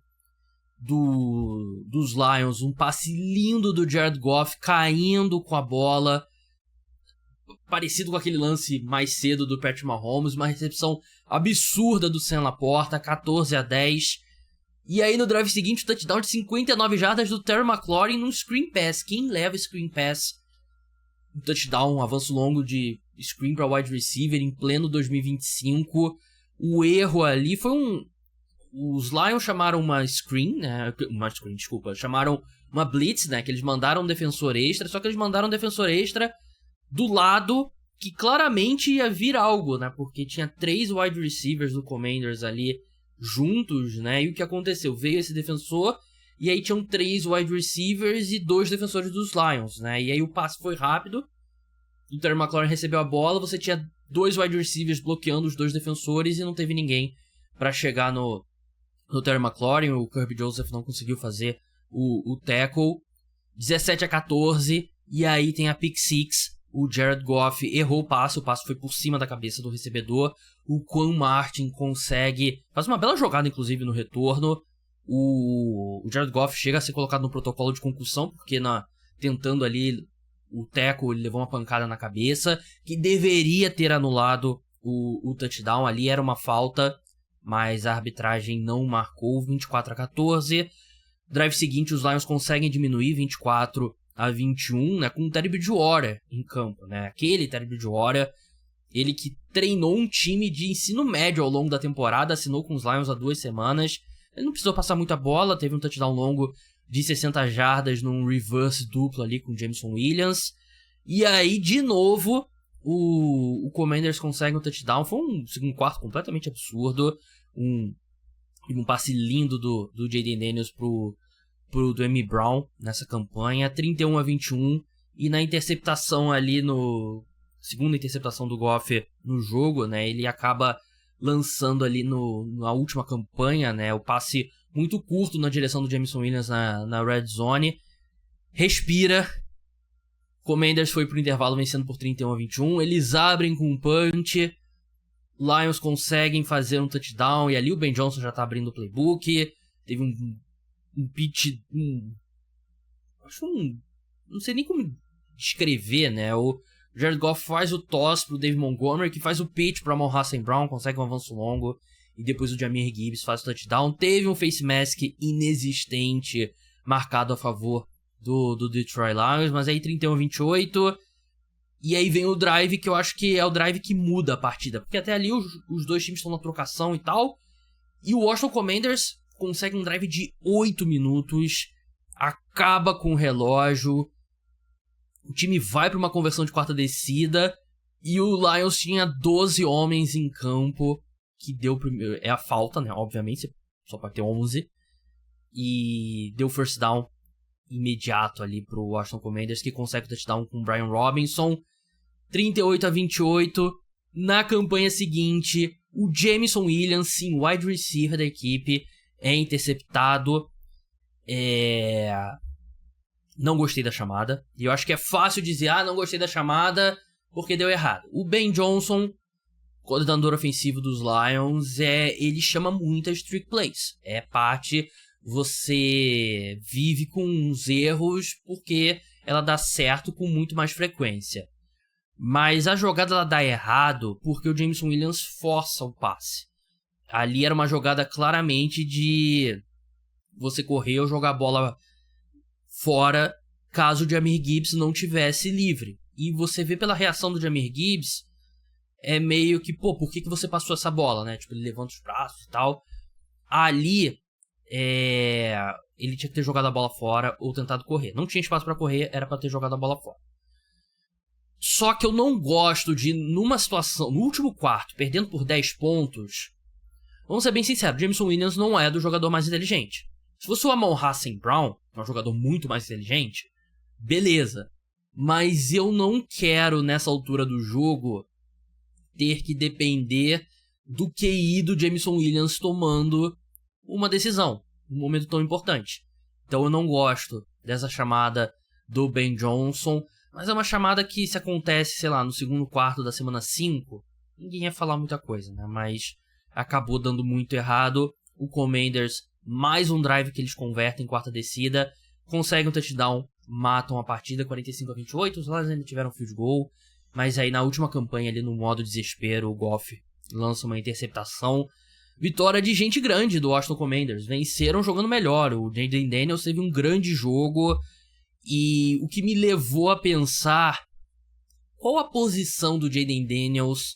dos Lions, um passe lindo do Jared Goff caindo com a bola, parecido com aquele lance mais cedo do Patrick Mahomes, uma recepção absurda do Sam Laporta, 14-10. E aí no drive seguinte, o touchdown de 59 jardas do Terry McLaurin num screen pass. Quem leva screen pass? Um touchdown, um avanço longo de screen para wide receiver em pleno 2025. O erro ali foi os Lions chamaram uma screen, né? Chamaram uma blitz, né? Que eles mandaram um defensor extra, só que eles mandaram um defensor extra do lado que claramente ia vir algo, né? Porque tinha 3 wide receivers do Commanders ali juntos, né? E o que aconteceu? Veio esse defensor e aí tinham 3 wide receivers e 2 defensores dos Lions, né? E aí o passe foi rápido, o Terry McLaurin recebeu a bola, você tinha 2 wide receivers bloqueando os 2 defensores e não teve ninguém para chegar no Terry McLaurin. O Kirby Joseph não conseguiu fazer o tackle. 17-14, e aí tem a pick six. O Jared Goff errou o passe foi por cima da cabeça do recebedor. O Quan Martin faz uma bela jogada, inclusive, no retorno. O Jared Goff chega a ser colocado no protocolo de concussão, porque tentando ali o tackle, ele levou uma pancada na cabeça, que deveria ter anulado o touchdown ali, era uma falta, mas a arbitragem não marcou. 24-14. Drive seguinte, os Lions conseguem diminuir 24-21, né, com o Teddy Bridgewater em campo, né? Aquele Teddy Bridgewater, ele que treinou um time de ensino médio ao longo da temporada, assinou com os Lions há 2 semanas. Ele não precisou passar muita bola, teve um touchdown longo de 60 jardas num reverse duplo ali com o Jameson Williams. E aí, de novo, o Commanders consegue um touchdown. Foi um segundo quarto completamente absurdo. Um passe lindo do Jayden Daniels pro Duane Brown nessa campanha. 31-21. E na interceptação ali, segunda interceptação do Goff no jogo, né? Ele acaba lançando ali na última campanha, né? O passe muito curto na direção do Jameson Williams na red zone. Respira. Commanders foi pro intervalo vencendo por 31-21. Eles abrem com um punch. Lions conseguem fazer um touchdown. E ali o Ben Johnson já tá abrindo o playbook. Teve um pitch... não sei nem como descrever, né? O Jared Goff faz o toss pro Dave Montgomery, que faz o pitch pro Amon-Ra St. Brown, consegue um avanço longo. E depois o Jahmyr Gibbs faz o touchdown. Teve um face mask inexistente marcado a favor do Detroit Lions, mas aí 31-28. E aí vem o drive, que eu acho que é o drive que muda a partida. Porque até ali os dois times estão na trocação e tal. E o Washington Commanders consegue um drive de 8 minutos. Acaba com o relógio. O time vai para uma conversão de quarta descida. E o Lions tinha 12 homens em campo. Que deu primeiro. É a falta, né? Obviamente, só pode ter 11. E deu first down imediato ali pro Washington Commanders, que consegue o touchdown com o Brian Robinson. 38-28. Na campanha seguinte, o Jameson Williams, sim, wide receiver da equipe, é interceptado. Não gostei da chamada. E eu acho que é fácil dizer, não gostei da chamada porque deu errado. O Ben Johnson, coordenador ofensivo dos Lions, ele chama muitas trick plays. É parte, você vive com os erros porque ela dá certo com muito mais frequência. Mas a jogada ela dá errado porque o Jameson Williams força o passe. Ali era uma jogada claramente de você correr ou jogar a bola fora caso o Jahmyr Gibbs não tivesse livre. E você vê pela reação do Jahmyr Gibbs, é meio que, por que você passou essa bola, né? Tipo, ele levanta os braços e tal. Ali, ele tinha que ter jogado a bola fora ou tentado correr. Não tinha espaço pra correr, era pra ter jogado a bola fora. Só que eu não gosto de, numa situação, no último quarto, perdendo por 10 pontos, vamos ser bem sinceros, Jameson Williams não é do jogador mais inteligente. Se fosse o Amon-Ra St. Brown, que é um jogador muito mais inteligente, beleza. Mas eu não quero, nessa altura do jogo, ter que depender do QI do Jameson Williams tomando uma decisão, num momento tão importante. Então eu não gosto dessa chamada do Ben Johnson, mas é uma chamada que, se acontece, sei lá, no segundo quarto da semana 5, ninguém ia falar muita coisa, né? Mas acabou dando muito errado. O Commanders, mais um drive que eles convertem em quarta descida, conseguem um touchdown, matam a partida 45-28. Os Lions ainda tiveram field goal, mas aí na última campanha, ali no modo desespero, o Goff lança uma interceptação. Vitória de gente grande do Washington Commanders. Venceram jogando melhor. O Jayden Daniels teve um grande jogo. E o que me levou a pensar qual a posição do Jayden Daniels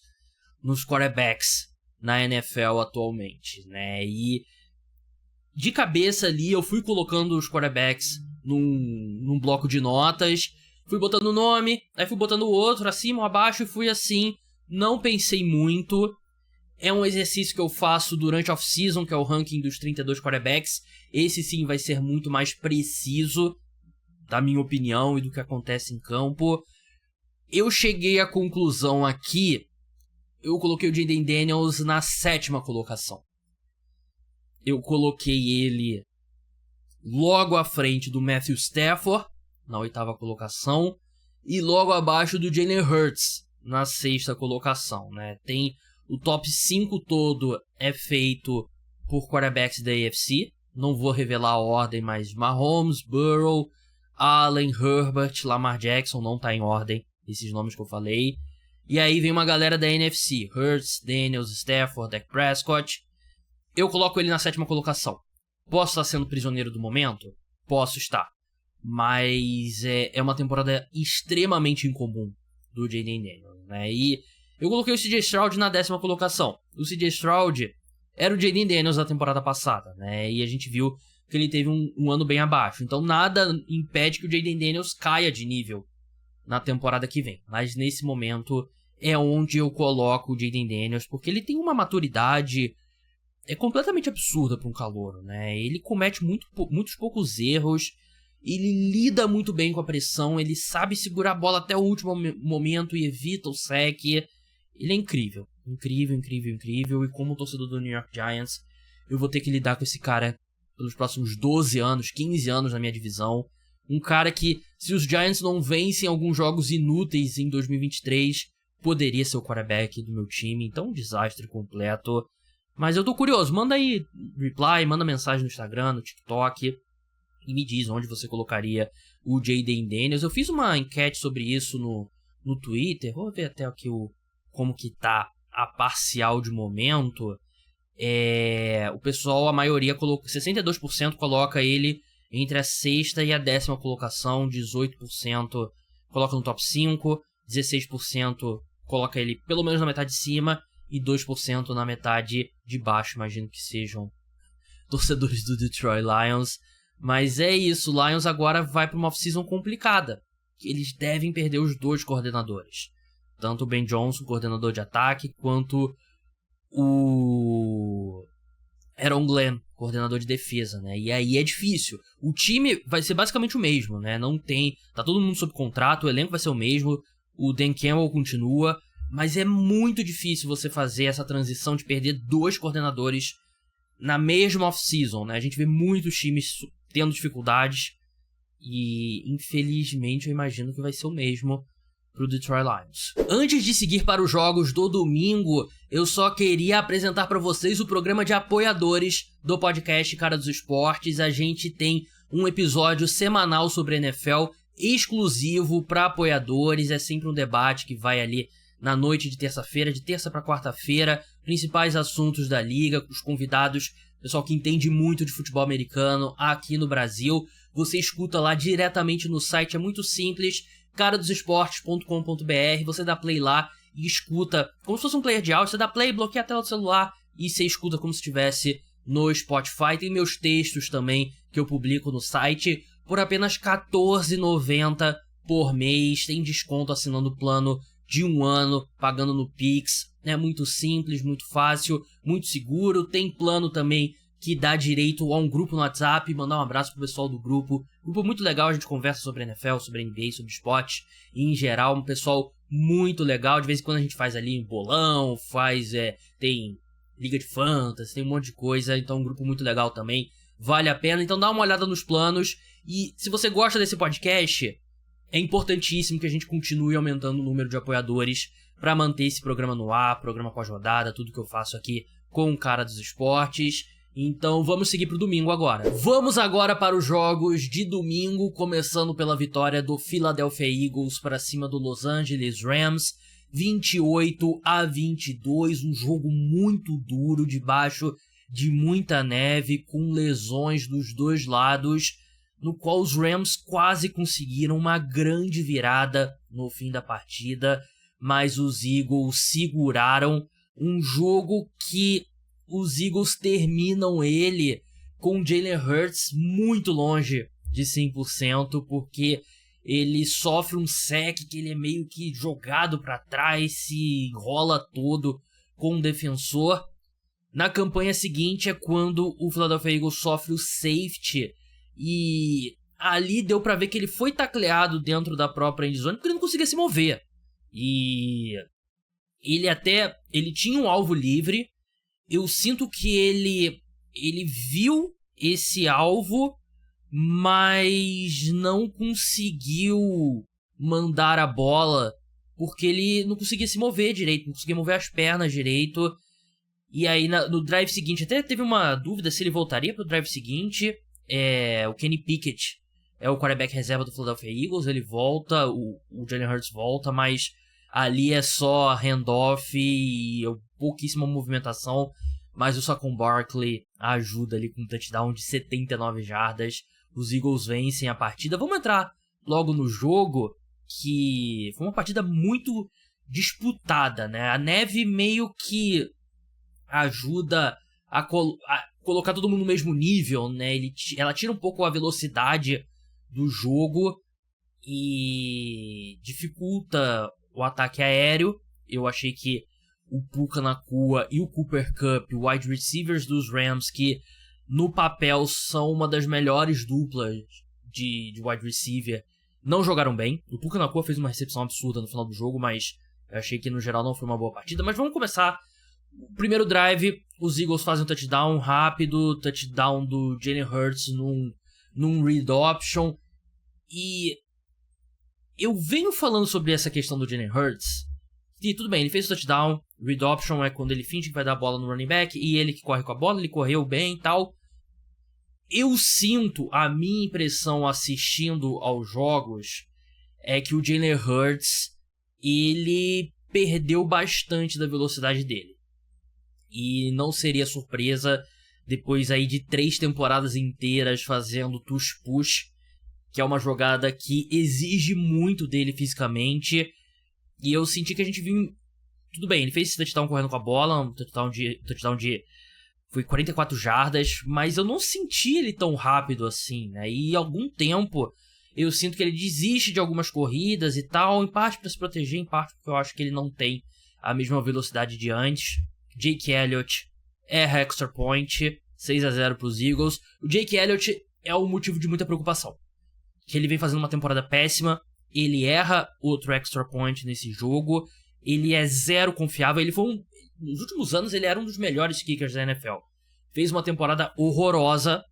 nos quarterbacks na NFL atualmente, né? E de cabeça ali eu fui colocando os quarterbacks num bloco de notas, fui botando o nome, aí fui botando o outro acima ou abaixo e fui assim, não pensei muito. É um exercício que eu faço durante a off-season, que é o ranking dos 32 quarterbacks. Esse sim vai ser muito mais preciso da minha opinião e do que acontece em campo. Eu cheguei à conclusão aqui, eu coloquei o Jayden Daniels na 7ª colocação. Eu coloquei ele logo à frente do Matthew Stafford, na 8ª colocação, e logo abaixo do Jalen Hurts, na 6ª colocação, né? Tem o top 5 todo é feito por quarterbacks da AFC. Não vou revelar a ordem, mas Mahomes, Burrow, Allen, Herbert, Lamar Jackson, não tá em ordem, esses nomes que eu falei. E aí vem uma galera da NFC, Hurts, Daniels, Stafford, Dak Prescott. Eu coloco ele na 7ª colocação. Posso estar sendo prisioneiro do momento? Posso estar. Mas é uma temporada extremamente incomum do Jayden Daniels, né? E eu coloquei o CJ Stroud na 10ª colocação. O CJ Stroud era o Jayden Daniels da temporada passada, né? E a gente viu que ele teve um ano bem abaixo. Então nada impede que o Jayden Daniels caia de nível na temporada que vem. Mas nesse momento é onde eu coloco o Jayden Daniels, porque ele tem uma maturidade completamente absurda para um calouro, né? Ele comete muitos poucos erros, ele lida muito bem com a pressão, ele sabe segurar a bola até o último momento e evita o sec. Ele é incrível, incrível, incrível, incrível. E como torcedor do New York Giants, eu vou ter que lidar com esse cara pelos próximos 12 anos, 15 anos na minha divisão. Um cara que, se os Giants não vencem alguns jogos inúteis em 2023, poderia ser o quarterback do meu time. Então, um desastre completo. Mas eu tô curioso, manda aí reply, manda mensagem no Instagram, no TikTok, e me diz onde você colocaria o Jayden Daniels. Eu fiz uma enquete sobre isso no no Twitter, vou ver até aqui como que tá a parcial de momento. O pessoal, a maioria, 62% coloca ele entre a 6ª e a 10ª colocação, 18% coloca no top 5, 16% coloca ele pelo menos na metade de cima e 2% na metade de baixo. Imagino que sejam torcedores do Detroit Lions. Mas é isso, o Lions agora vai para uma off-season complicada. Eles devem perder os 2 coordenadores. Tanto o Ben Johnson, coordenador de ataque, quanto o Aaron Glenn, coordenador de defesa, né? E aí é difícil. O time vai ser basicamente o mesmo, né? Tá todo mundo sob contrato, o elenco vai ser o mesmo, o Dan Campbell continua, mas é muito difícil você fazer essa transição de perder 2 coordenadores na mesma off-season, né? A gente vê muitos times tendo dificuldades e, infelizmente, eu imagino que vai ser o mesmo pro Detroit Lions. Antes de seguir para os jogos do domingo, eu só queria apresentar para vocês o programa de apoiadores do podcast Cara dos Esportes. A gente tem um episódio semanal sobre NFL exclusivo para apoiadores. É sempre um debate que vai ali na noite de terça-feira, de terça para quarta-feira, principais assuntos da liga, os convidados, pessoal que entende muito de futebol americano aqui no Brasil. Você escuta lá diretamente no site, é muito simples, caradosesportes.com.br, você dá play lá e escuta como se fosse um player de áudio, você dá play, bloqueia a tela do celular e você escuta como se estivesse no Spotify. Tem meus textos também que eu publico no site por apenas R$14,90 por mês, tem desconto assinando o plano de 1 ano, pagando no Pix, é muito simples, muito fácil, muito seguro. Tem plano também que dá direito a um grupo no WhatsApp. Mandar um abraço pro pessoal do grupo. Grupo muito legal, a gente conversa sobre NFL, sobre NBA, sobre esporte. E, em geral, um pessoal muito legal. De vez em quando a gente faz ali um bolão, tem liga de fantasy, tem um monte de coisa. Então, um grupo muito legal também. Vale a pena. Então, dá uma olhada nos planos. E se você gosta desse podcast, é importantíssimo que a gente continue aumentando o número de apoiadores para manter esse programa no ar, programa pós-rodada, tudo que eu faço aqui com o Cara dos Esportes. Então vamos seguir pro domingo agora. Vamos agora para os jogos de domingo, começando pela vitória do Philadelphia Eagles para cima do Los Angeles Rams, 28-22, um jogo muito duro, debaixo de muita neve, com lesões dos dois lados, no qual os Rams quase conseguiram uma grande virada no fim da partida, mas os Eagles seguraram um jogo que os Eagles terminam ele com Jalen Hurts muito longe de 100%, porque ele sofre um sack que ele é meio que jogado para trás, se enrola todo com um defensor. Na campanha seguinte é quando o Philadelphia Eagles sofre o safety, e ali deu pra ver que ele foi tacleado dentro da própria endzone porque ele não conseguia se mover. E ele tinha um alvo livre. Eu sinto que ele viu esse alvo, mas não conseguiu mandar a bola porque ele não conseguia se mover direito, não conseguia mover as pernas direito. E aí no drive seguinte, até teve uma dúvida se ele voltaria pro drive seguinte. O Kenny Pickett é o quarterback reserva do Philadelphia Eagles, ele volta, o Jalen Hurts volta, mas ali é só handoff e pouquíssima movimentação, mas o Saquon Barkley ajuda ali com um touchdown de 79 jardas, os Eagles vencem a partida. Vamos entrar logo no jogo, que foi uma partida muito disputada, né? A neve meio que ajuda a colocar todo mundo no mesmo nível, né? Ela tira um pouco a velocidade do jogo e dificulta o ataque aéreo. Eu achei que o Puka Nacua e o Cooper Kupp, wide receivers dos Rams, que no papel são uma das melhores duplas de wide receiver, não jogaram bem. O Puka Nacua fez uma recepção absurda no final do jogo, mas eu achei que no geral não foi uma boa partida. Mas vamos começar. O primeiro drive, os Eagles fazem um touchdown rápido, touchdown do Jalen Hurts num read option. E eu venho falando sobre essa questão do Jalen Hurts. E tudo bem, ele fez o touchdown, read option é quando ele finge que vai dar a bola no running back e ele que corre com a bola, ele correu bem e tal. Eu sinto, a minha impressão assistindo aos jogos é que o Jalen Hurts ele perdeu bastante da velocidade dele. E não seria surpresa depois aí de 3 temporadas inteiras fazendo tush-push, que é uma jogada que exige muito dele fisicamente. E eu senti que a gente viu... Tudo bem, ele fez esse touchdown correndo com a bola, um touchdown de foi 44 jardas, mas eu não senti ele tão rápido assim, né? E há algum tempo eu sinto que ele desiste de algumas corridas e tal, em parte para se proteger, em parte porque eu acho que ele não tem a mesma velocidade de antes. Jake Elliott erra extra point, 6-0 para os Eagles. O Jake Elliott é o motivo de muita preocupação, que ele vem fazendo uma temporada péssima, ele erra outro extra point nesse jogo, ele é zero confiável, nos últimos anos ele era um dos melhores kickers da NFL. Fez uma temporada horrorosa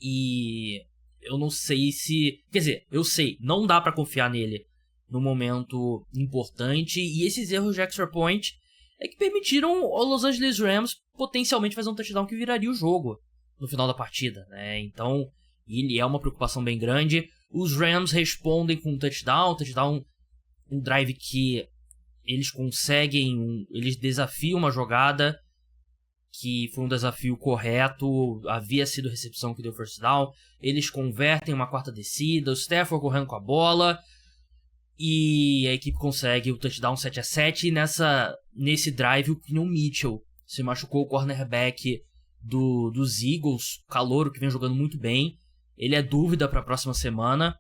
e eu não sei se... Quer dizer, eu sei, não dá pra confiar nele no momento importante, e esses erros de extra point é que permitiram ao Los Angeles Rams potencialmente fazer um touchdown que viraria o jogo no final da partida, né? Então, ele é uma preocupação bem grande. Os Rams respondem com um touchdown, um drive que eles conseguem, eles desafiam uma jogada que foi um desafio correto, havia sido recepção que deu first down, eles convertem uma quarta descida, o Stafford correndo com a bola, e a equipe consegue o touchdown 7-7, e nesse drive o Quinton Mitchell se machucou, o cornerback dos Eagles, calouro que vem jogando muito bem, ele é dúvida para a próxima semana,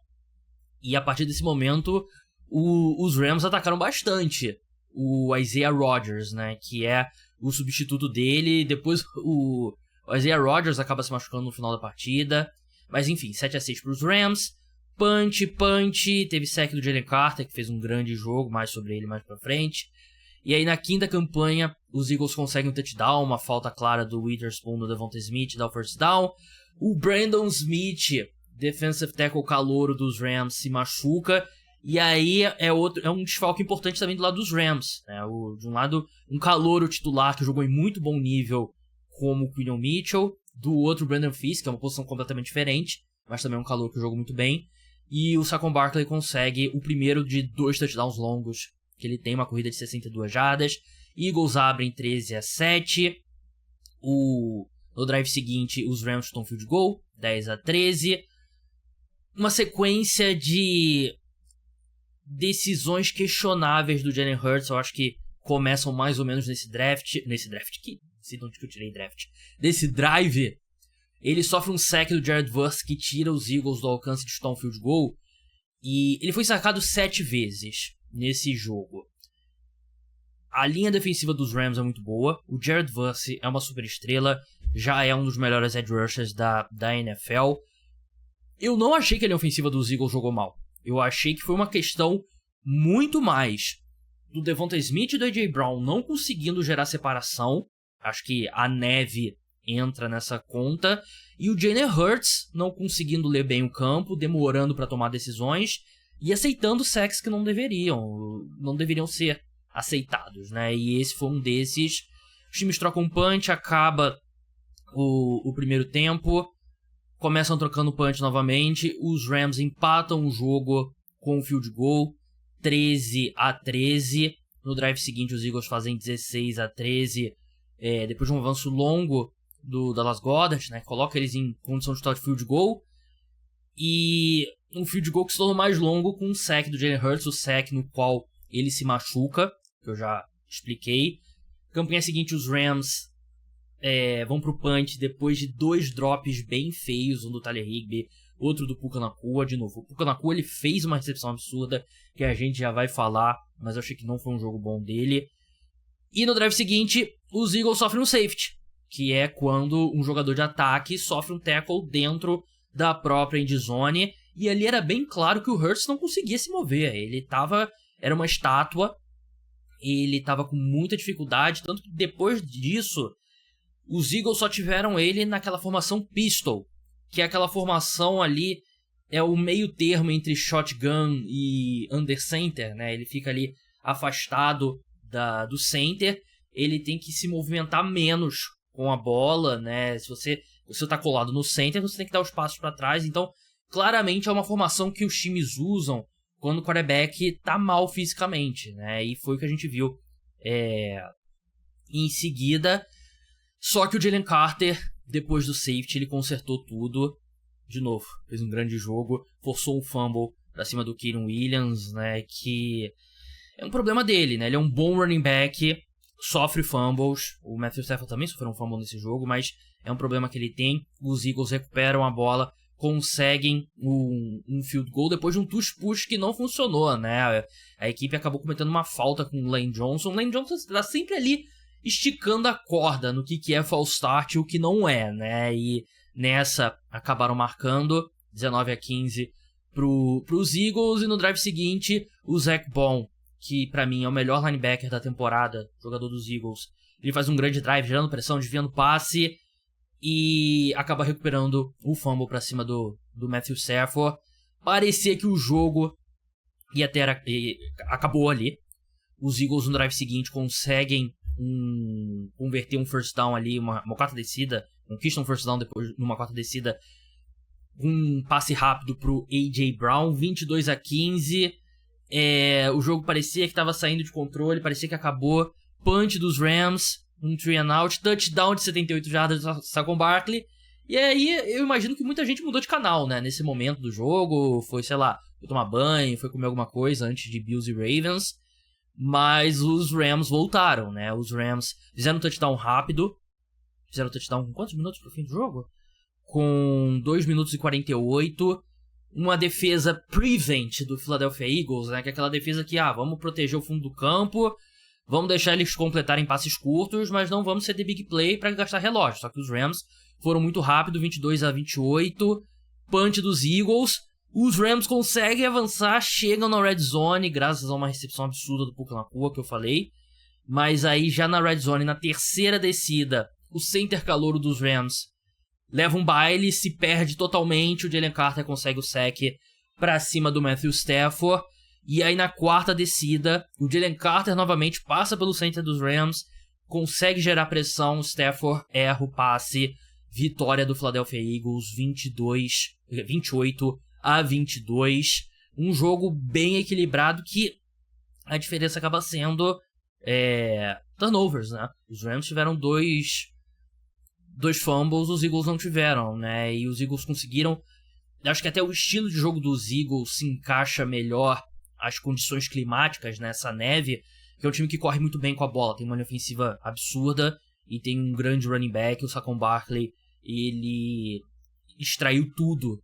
e a partir desse momento os Rams atacaram bastante o Isaiah Rodgers, né, que é o substituto dele. Depois o Isaiah Rodgers acaba se machucando no final da partida, mas enfim, 7-6 para os Rams. Punch, teve sack do Jalen Carter, que fez um grande jogo, mais sobre ele mais pra frente. E aí na quinta campanha, os Eagles conseguem um touchdown, uma falta clara do Witherspoon no Devonta Smith, dá o first down. O Brandon Smith, defensive tackle calouro dos Rams, se machuca. E aí é um desfalque importante também do lado dos Rams, né? De um lado, um calouro titular que jogou em muito bom nível, como o Quinton Mitchell. Do outro, o Brandon Fisk, que é uma posição completamente diferente, mas também é um calouro que jogou muito bem. E o Saquon Barkley consegue o primeiro de 2 touchdowns longos, que ele tem uma corrida de 62 jardas. Eagles abrem 13-7. No drive seguinte, os Rams chutam field goal, 10-13. Uma sequência de decisões questionáveis do Jalen Hurts, eu acho que começam mais ou menos nesse drive. Ele sofre um sack do Jared Verse que tira os Eagles do alcance de chutar um field goal, e ele foi sacado 7 vezes nesse jogo. A linha defensiva dos Rams é muito boa, o Jared Verse é uma super estrela, já é um dos melhores edge rushers da NFL. Eu não achei que a linha ofensiva dos Eagles jogou mal. Eu achei que foi uma questão muito mais do Devonta Smith e do A.J. Brown não conseguindo gerar separação. Acho que a neve entra nessa conta. E o Jalen Hurts não conseguindo ler bem o campo, demorando para tomar decisões e aceitando sacks que não deveriam ser aceitados, né? E esse foi um desses. Os times trocam punch, acaba o primeiro tempo. Começam trocando punch novamente. Os Rams empatam o jogo com o field goal, 13-13. No drive seguinte, os Eagles fazem 16-13. Depois de um avanço longo do Dallas Goedert, né? Coloca eles em condição de chutar de field goal. E um field goal que se tornou mais longo com um sack do Jalen Hurts, o sack no qual ele se machuca, que eu já expliquei. Campanha seguinte, os Rams vão pro punch depois de 2 drops bem feios, um do Tyler Higbee, outro do Puka Nacua. De novo, o Puka Nacua ele fez uma recepção absurda que a gente já vai falar, mas eu achei que não foi um jogo bom dele. E no drive seguinte, os Eagles sofrem um safety, que é quando um jogador de ataque sofre um tackle dentro da própria endzone, e ali era bem claro que o Hurts não conseguia se mover. Era uma estátua, ele estava com muita dificuldade, tanto que depois disso os Eagles só tiveram ele naquela formação pistol, que é aquela formação ali, é o meio termo entre shotgun e under center, né? Ele fica ali afastado do center, ele tem que se movimentar menos com a bola, né? Se você tá colado no center, você tem que dar os passos para trás. Então, claramente é uma formação que os times usam quando o quarterback tá mal fisicamente, né? E foi o que a gente viu em seguida. Só que o Jalen Carter, depois do safety, ele consertou tudo. De novo, fez um grande jogo, forçou um fumble pra cima do Kyren Williams, né? Que é um problema dele, né? Ele é um bom running back, sofre fumbles. O Matthew Stafford também sofreu um fumble nesse jogo, mas é um problema que ele tem. Os Eagles recuperam a bola, conseguem um field goal depois de um tush-push que não funcionou, né? A equipe acabou cometendo uma falta com o Lane Johnson. O Lane Johnson está sempre ali esticando a corda no que é false start e o que não é, né? E nessa acabaram marcando 19-15 pros Eagles. E no drive seguinte, o Zach Bond, que pra mim é o melhor linebacker da temporada, jogador dos Eagles, ele faz um grande drive, gerando pressão, desviando passe e acaba recuperando o fumble pra cima do Matthew Stafford. Parecia que o jogo acabou ali. Os Eagles no drive seguinte conseguem converter um first down ali, uma quarta descida, conquistam um first down depois numa quarta descida, um passe rápido pro A.J. Brown, 22-15. O jogo parecia que estava saindo de controle, parecia que acabou. Punch dos Rams, um 3-and-out, touchdown de 78 jardas do Saquon Barkley. E aí eu imagino que muita gente mudou de canal, né, nesse momento do jogo. Foi, sei lá, foi tomar banho, foi comer alguma coisa antes de Bills e Ravens. Mas os Rams voltaram, né? Os Rams fizeram um touchdown rápido. Fizeram um touchdown com quantos minutos pro fim do jogo? Com 2 minutos e 48. Uma defesa prevent do Philadelphia Eagles, né? Que é aquela defesa que, vamos proteger o fundo do campo, vamos deixar eles completarem passes curtos, mas não vamos ceder big play para gastar relógio. Só que os Rams foram muito rápido, 22-28. Punch dos Eagles. Os Rams conseguem avançar, chegam na red zone, graças a uma recepção absurda do Puka Nacua, que eu falei. Mas aí, já na red zone, na terceira descida, o center calouro dos Rams leva um baile, se perde totalmente. O Jalen Carter consegue o sack pra cima do Matthew Stafford. E aí, na quarta descida, o Jalen Carter novamente passa pelo center dos Rams, consegue gerar pressão, o Stafford erra o passe. Vitória do Philadelphia Eagles, 28-22. Um jogo bem equilibrado que a diferença acaba sendo turnovers, né? Os Rams tiveram dois fumbles, os Eagles não tiveram, né? E os Eagles conseguiram... Acho que até o estilo de jogo dos Eagles se encaixa melhor às condições climáticas, né? Essa neve, que é um time que corre muito bem com a bola, tem uma linha ofensiva absurda e tem um grande running back, o Saquon Barkley. Ele extraiu tudo.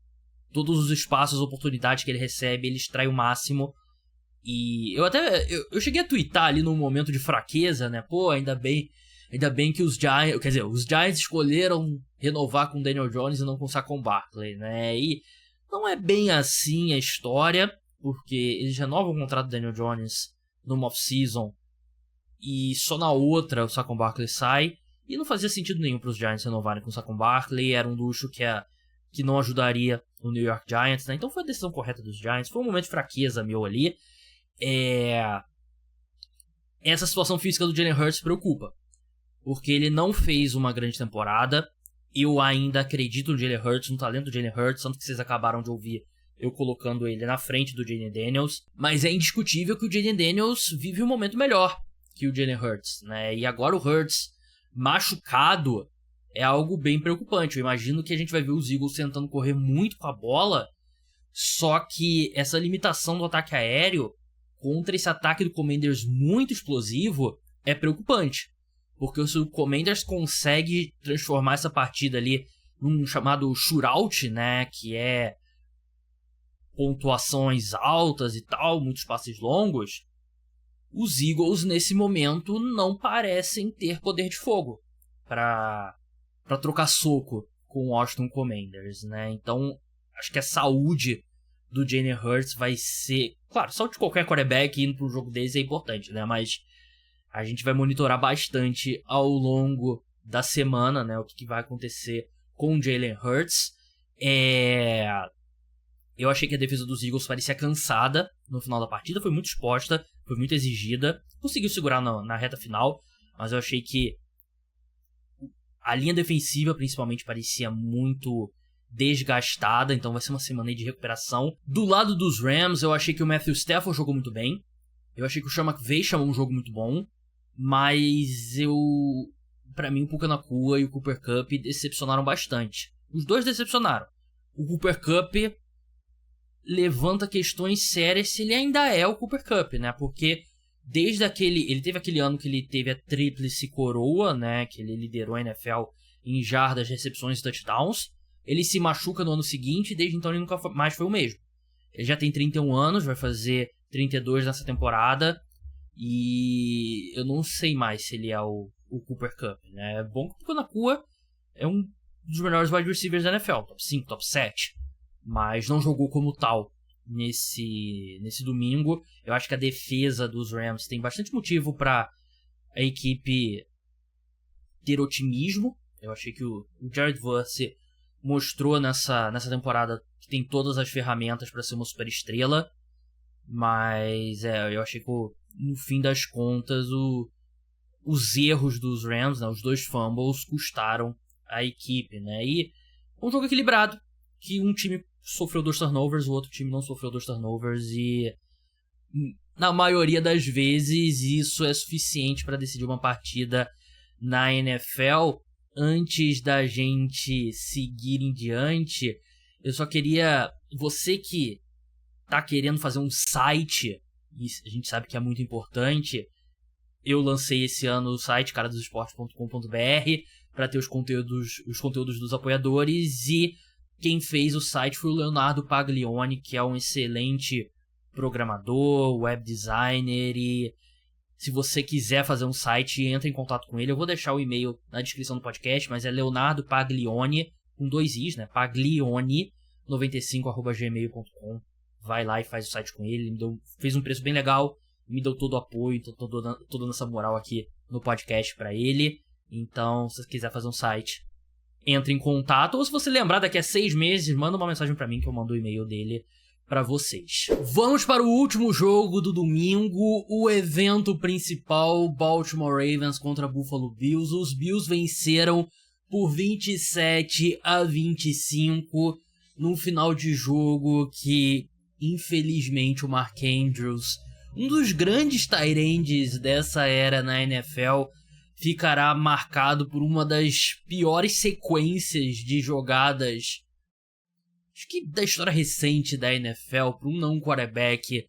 Todos os espaços, as oportunidades que ele recebe, ele extrai o máximo. E eu cheguei a twittar ali num momento de fraqueza, né? Pô, ainda bem que os Giants... Quer dizer, os Giants escolheram renovar com o Daniel Jones e não com o Saquon Barkley, né? E não é bem assim a história, porque eles renovam o contrato do Daniel Jones numa off-season e só na outra o Saquon Barkley sai. E não fazia sentido nenhum para os Giants renovarem com o Saquon Barkley. Era um luxo que não ajudaria o New York Giants, né? Então foi a decisão correta dos Giants. Foi um momento de fraqueza meu ali. Essa situação física do Jalen Hurts preocupa, porque ele não fez uma grande temporada. Eu ainda acredito no Jalen Hurts, no talento do Jalen Hurts, tanto que vocês acabaram de ouvir eu colocando ele na frente do Jayden Daniels. Mas é indiscutível que o Jayden Daniels vive um momento melhor que o Jalen Hurts, né? E agora o Hurts machucado é algo bem preocupante. Eu imagino que a gente vai ver os Eagles tentando correr muito com a bola, só que essa limitação do ataque aéreo contra esse ataque do Commanders muito explosivo é preocupante. Porque se o Commanders consegue transformar essa partida ali num chamado shootout, né, que é pontuações altas e tal, muitos passes longos, os Eagles nesse momento não parecem ter poder de fogo para trocar soco com o Washington Commanders, né? Então, acho que a saúde do Jalen Hurts vai ser... Claro, saúde de qualquer quarterback indo para um jogo desse é importante, né? Mas a gente vai monitorar bastante ao longo da semana, né? O que vai acontecer com o Jalen Hurts. Eu achei que a defesa dos Eagles parecia cansada no final da partida. Foi muito exposta, foi muito exigida. Conseguiu segurar na reta final, mas eu achei que a linha defensiva, principalmente, parecia muito desgastada, então vai ser uma semana aí de recuperação. Do lado dos Rams, eu achei que o Matthew Stafford jogou muito bem. Eu achei que o Sean McVay chamou um jogo muito bom. Mas pra mim, o Puka Nacua e o Cooper Kupp decepcionaram bastante. Os dois decepcionaram. O Cooper Kupp levanta questões sérias se ele ainda é o Cooper Kupp, né? Porque desde ele teve aquele ano que ele teve a tríplice coroa, né? Que ele liderou a NFL em jardas, recepções e touchdowns. Ele se machuca no ano seguinte e desde então ele nunca mais foi o mesmo. Ele já tem 31 anos, vai fazer 32 nessa temporada. E eu não sei mais se ele é o Cooper Kupp, né? É bom que o Puka Nacua é um dos melhores wide receivers da NFL, top 5, top 7. Mas não jogou como tal nesse domingo. Eu acho que a defesa dos Rams tem bastante motivo para a equipe ter otimismo. Eu achei que o Jared Verse mostrou nessa temporada que tem todas as ferramentas para ser uma super estrela. Mas eu achei que no fim das contas os erros dos Rams, né, os 2 fumbles, custaram a equipe, né? E um jogo equilibrado, que um time sofreu 2 turnovers, o outro time não sofreu 2 turnovers, e na maioria das vezes isso é suficiente para decidir uma partida na NFL. Antes da gente seguir em diante, eu só queria... Você que tá querendo fazer um site, e a gente sabe que é muito importante, eu lancei esse ano o site caradosesportes.com.br para ter os conteúdos dos apoiadores, e quem fez o site foi o Leonardo Paglioni, que é um excelente programador, web designer, e se você quiser fazer um site, entre em contato com ele. Eu vou deixar o e-mail na descrição do podcast, mas é Leonardo Paglioni, com 2 i's, né? Paglioni95@gmail.com. Vai lá e faz o site com ele. Fez um preço bem legal, me deu todo o apoio, então tô dando essa moral aqui no podcast pra ele. Então, se você quiser fazer um site, entre em contato. Ou se você lembrar, daqui a 6 meses, manda uma mensagem pra mim que eu mando o e-mail dele pra vocês. Vamos para o último jogo do domingo, o evento principal, Baltimore Ravens contra Buffalo Bills. Os Bills venceram por 27-25 num final de jogo que, infelizmente, o Mark Andrews, um dos grandes tight ends dessa era na NFL, ficará marcado por uma das piores sequências de jogadas, acho que da história recente da NFL, para um não quarterback,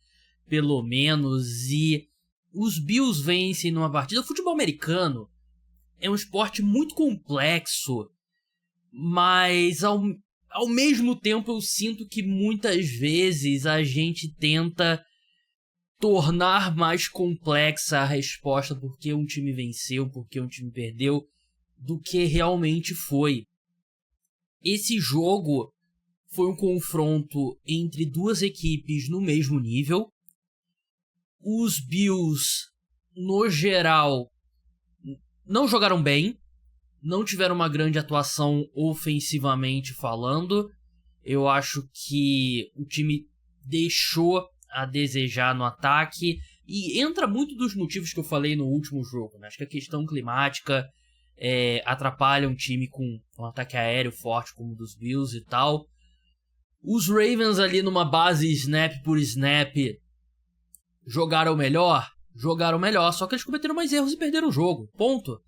pelo menos. E os Bills vencem numa partida. O futebol americano é um esporte muito complexo, mas ao mesmo tempo eu sinto que muitas vezes a gente tenta tornar mais complexa a resposta porque um time venceu, porque um time perdeu, do que realmente foi. Esse jogo foi um confronto entre 2 equipes no mesmo nível. Os Bills, no geral, não jogaram bem, não tiveram uma grande atuação ofensivamente falando. Eu acho que o time deixou a desejar no ataque, e entra muito dos motivos que eu falei no último jogo, né? Acho que a questão climática atrapalha um time com um ataque aéreo forte como o dos Bills e tal. Os Ravens ali numa base snap por snap jogaram melhor, só que eles cometeram mais erros e perderam o jogo, ponto.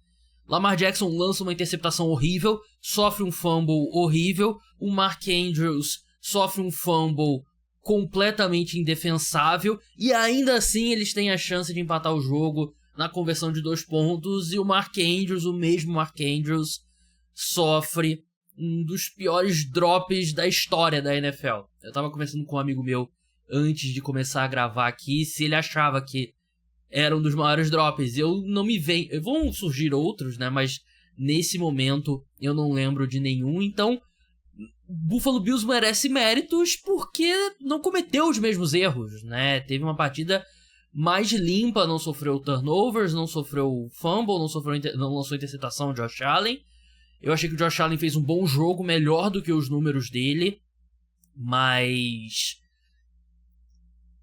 Lamar Jackson lança uma interceptação horrível, sofre um fumble horrível, o Mark Andrews sofre um fumble completamente indefensável, e ainda assim eles têm a chance de empatar o jogo na conversão de 2 pontos, e o Mark Andrews, o mesmo Mark Andrews, sofre um dos piores drops da história da NFL. Eu tava conversando com um amigo meu antes de começar a gravar aqui, se ele achava que era um dos maiores drops. Eu não me venho... Vão surgir outros, né? Mas nesse momento eu não lembro de nenhum. Então, Buffalo Bills merece méritos porque não cometeu os mesmos erros, né? Teve uma partida mais limpa, não sofreu turnovers, não sofreu fumble, não lançou interceptação de Josh Allen. Eu achei que o Josh Allen fez um bom jogo, melhor do que os números dele, mas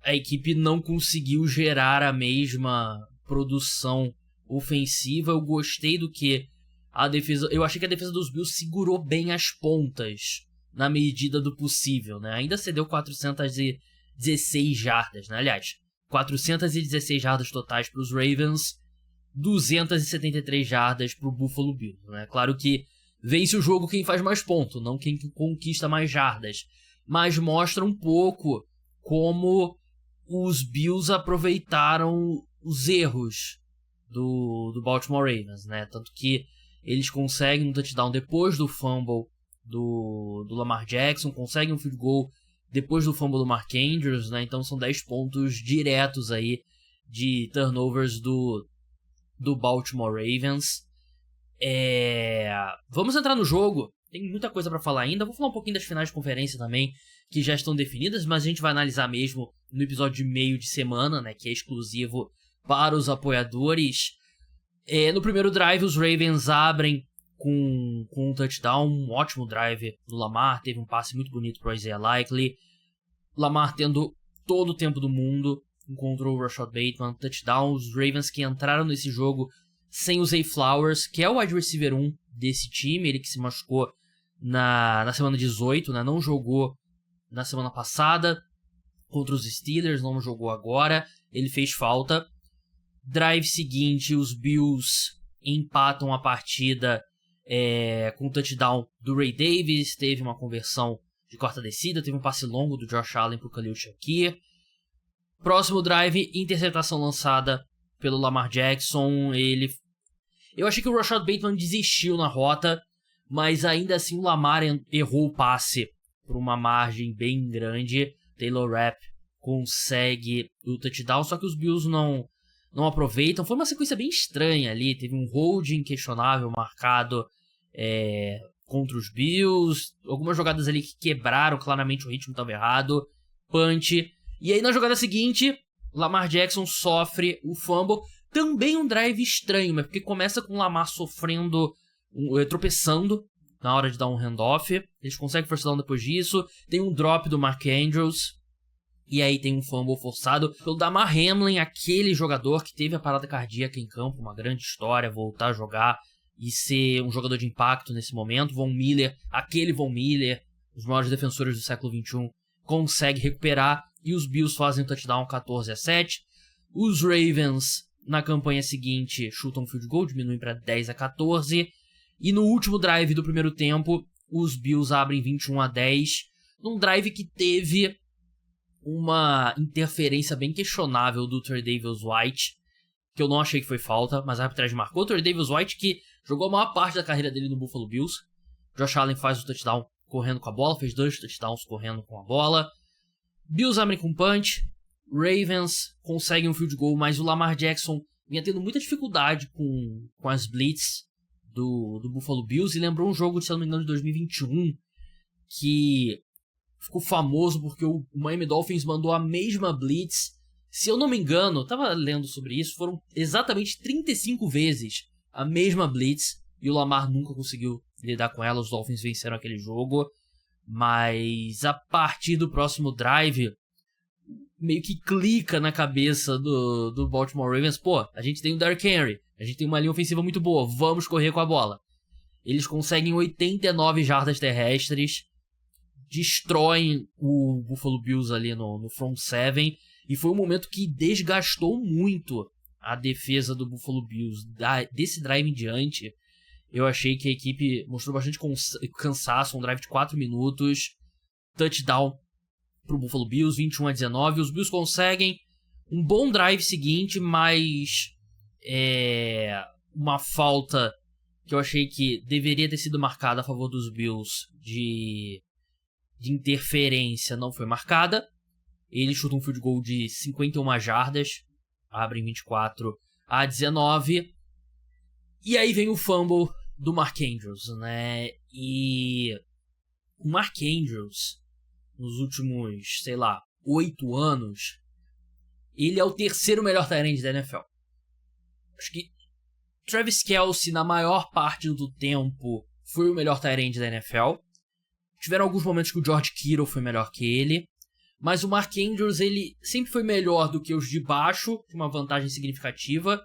a equipe não conseguiu gerar a mesma produção ofensiva. Eu gostei do que a defesa... Eu achei que a defesa dos Bills segurou bem as pontas na medida do possível, né? Ainda cedeu 416 jardas, né? Aliás, 416 jardas totais para os Ravens, 273 jardas para o Buffalo Bills, né? Claro que vence o jogo quem faz mais ponto, não quem conquista mais jardas, mas mostra um pouco como os Bills aproveitaram os erros do Baltimore Ravens, né? Tanto que eles conseguem um touchdown depois do fumble do Lamar Jackson, conseguem um field goal depois do fumble do Mark Andrews, né? Então são 10 pontos diretos aí de turnovers do Baltimore Ravens. Vamos entrar no jogo. Tem muita coisa pra falar ainda. Vou falar um pouquinho das finais de conferência também, que já estão definidas, mas a gente vai analisar mesmo no episódio de meio de semana, né, que é exclusivo para os apoiadores. No primeiro drive, os Ravens abrem com um touchdown, um ótimo drive do Lamar. Teve um passe muito bonito para o Isaiah Likely. Lamar tendo todo o tempo do mundo, encontrou o Rashad Bateman, touchdown. Os Ravens que entraram nesse jogo sem o Zay Flowers, que é o wide receiver 1 desse time, ele que se machucou na semana 18, né? Não jogou na semana passada contra os Steelers, não jogou agora, ele fez falta. Drive seguinte, os Bills empatam a partida com o touchdown do Ray Davis, teve uma conversão de quarta descida, teve um passe longo do Josh Allen para o Khalil Shakir. Próximo drive, interceptação lançada pelo Lamar Jackson. Eu achei que o Rashad Bateman desistiu na rota, mas ainda assim o Lamar errou o passe por uma margem bem grande. Taylor Rapp consegue o touchdown, só que os Bills não aproveitam. Foi uma sequência bem estranha ali, teve um holding questionável marcado contra os Bills, algumas jogadas ali que quebraram, claramente o ritmo estava errado, punch, e aí na jogada seguinte, Lamar Jackson sofre o fumble, também um drive estranho, mas porque começa com o Lamar sofrendo, tropeçando na hora de dar um handoff, eles conseguem first down depois disso, tem um drop do Mark Andrews, e aí tem um fumble forçado pelo Damar Hamlin, aquele jogador que teve a parada cardíaca em campo, uma grande história, voltar a jogar e ser um jogador de impacto nesse momento. Von Miller, aquele Von Miller, os maiores defensores do século XXI, consegue recuperar e os Bills fazem um touchdown 14-7. Os Ravens, na campanha seguinte, chutam um field goal, diminuem para 10-14. E no último drive do primeiro tempo, os Bills abrem 21-10, num drive que teve uma interferência bem questionável do Tre'Davious White, que eu não achei que foi falta, mas a arbitragem marcou. O Tre'Davious White, que jogou a maior parte da carreira dele no Buffalo Bills. Josh Allen faz o touchdown correndo com a bola, fez 2 touchdowns correndo com a bola. Bills abrem com punch, Ravens conseguem um field goal, mas o Lamar Jackson vinha tendo muita dificuldade com as blitz do Buffalo Bills, e lembrou um jogo, se não me engano, de 2021, que ficou famoso porque o Miami Dolphins mandou a mesma blitz. Se eu não me engano, eu tava lendo sobre isso, foram exatamente 35 vezes a mesma blitz, e o Lamar nunca conseguiu lidar com ela. Os Dolphins venceram aquele jogo, mas a partir do próximo drive, meio que clica na cabeça do Baltimore Ravens. Pô, a gente tem o Derrick Henry, a gente tem uma linha ofensiva muito boa, vamos correr com a bola. Eles conseguem 89 jardas terrestres, destroem o Buffalo Bills ali no front seven, e foi um momento que desgastou muito a defesa do Buffalo Bills. Desse drive em diante, eu achei que a equipe mostrou bastante cansaço. Um drive de 4 minutos, touchdown pro Buffalo Bills, 21-19. Os Bills conseguem um bom drive seguinte, mas uma falta que eu achei que deveria ter sido marcada a favor dos Bills de interferência não foi marcada. Eles chutam um field goal de 51 jardas, abrem 24-19, e aí vem o fumble do Mark Andrews, né? E o Mark Andrews, nos últimos, 8 anos, ele é o terceiro melhor tight end da NFL. Acho que Travis Kelce, na maior parte do tempo, foi o melhor tight end da NFL. Tiveram alguns momentos que o George Kittle foi melhor que ele, mas o Mark Andrews, ele sempre foi melhor do que os de baixo, tinha uma vantagem significativa,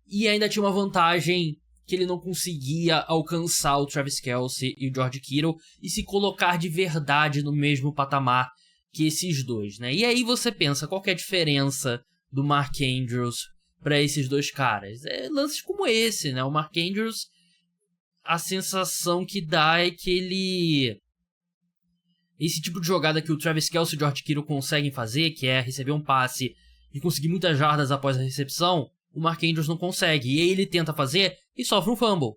e ainda tinha uma vantagem que ele não conseguia alcançar o Travis Kelce e o George Kittle e se colocar de verdade no mesmo patamar que esses dois, né? E aí você pensa, qual que é a diferença do Mark Andrews para esses dois caras? É lances como esse, né? O Mark Andrews, a sensação que dá é que ele... Esse tipo de jogada que o Travis Kelce e o George Kittle conseguem fazer, que é receber um passe e conseguir muitas jardas após a recepção, o Mark Andrews não consegue. E aí ele tenta fazer e sofre um fumble.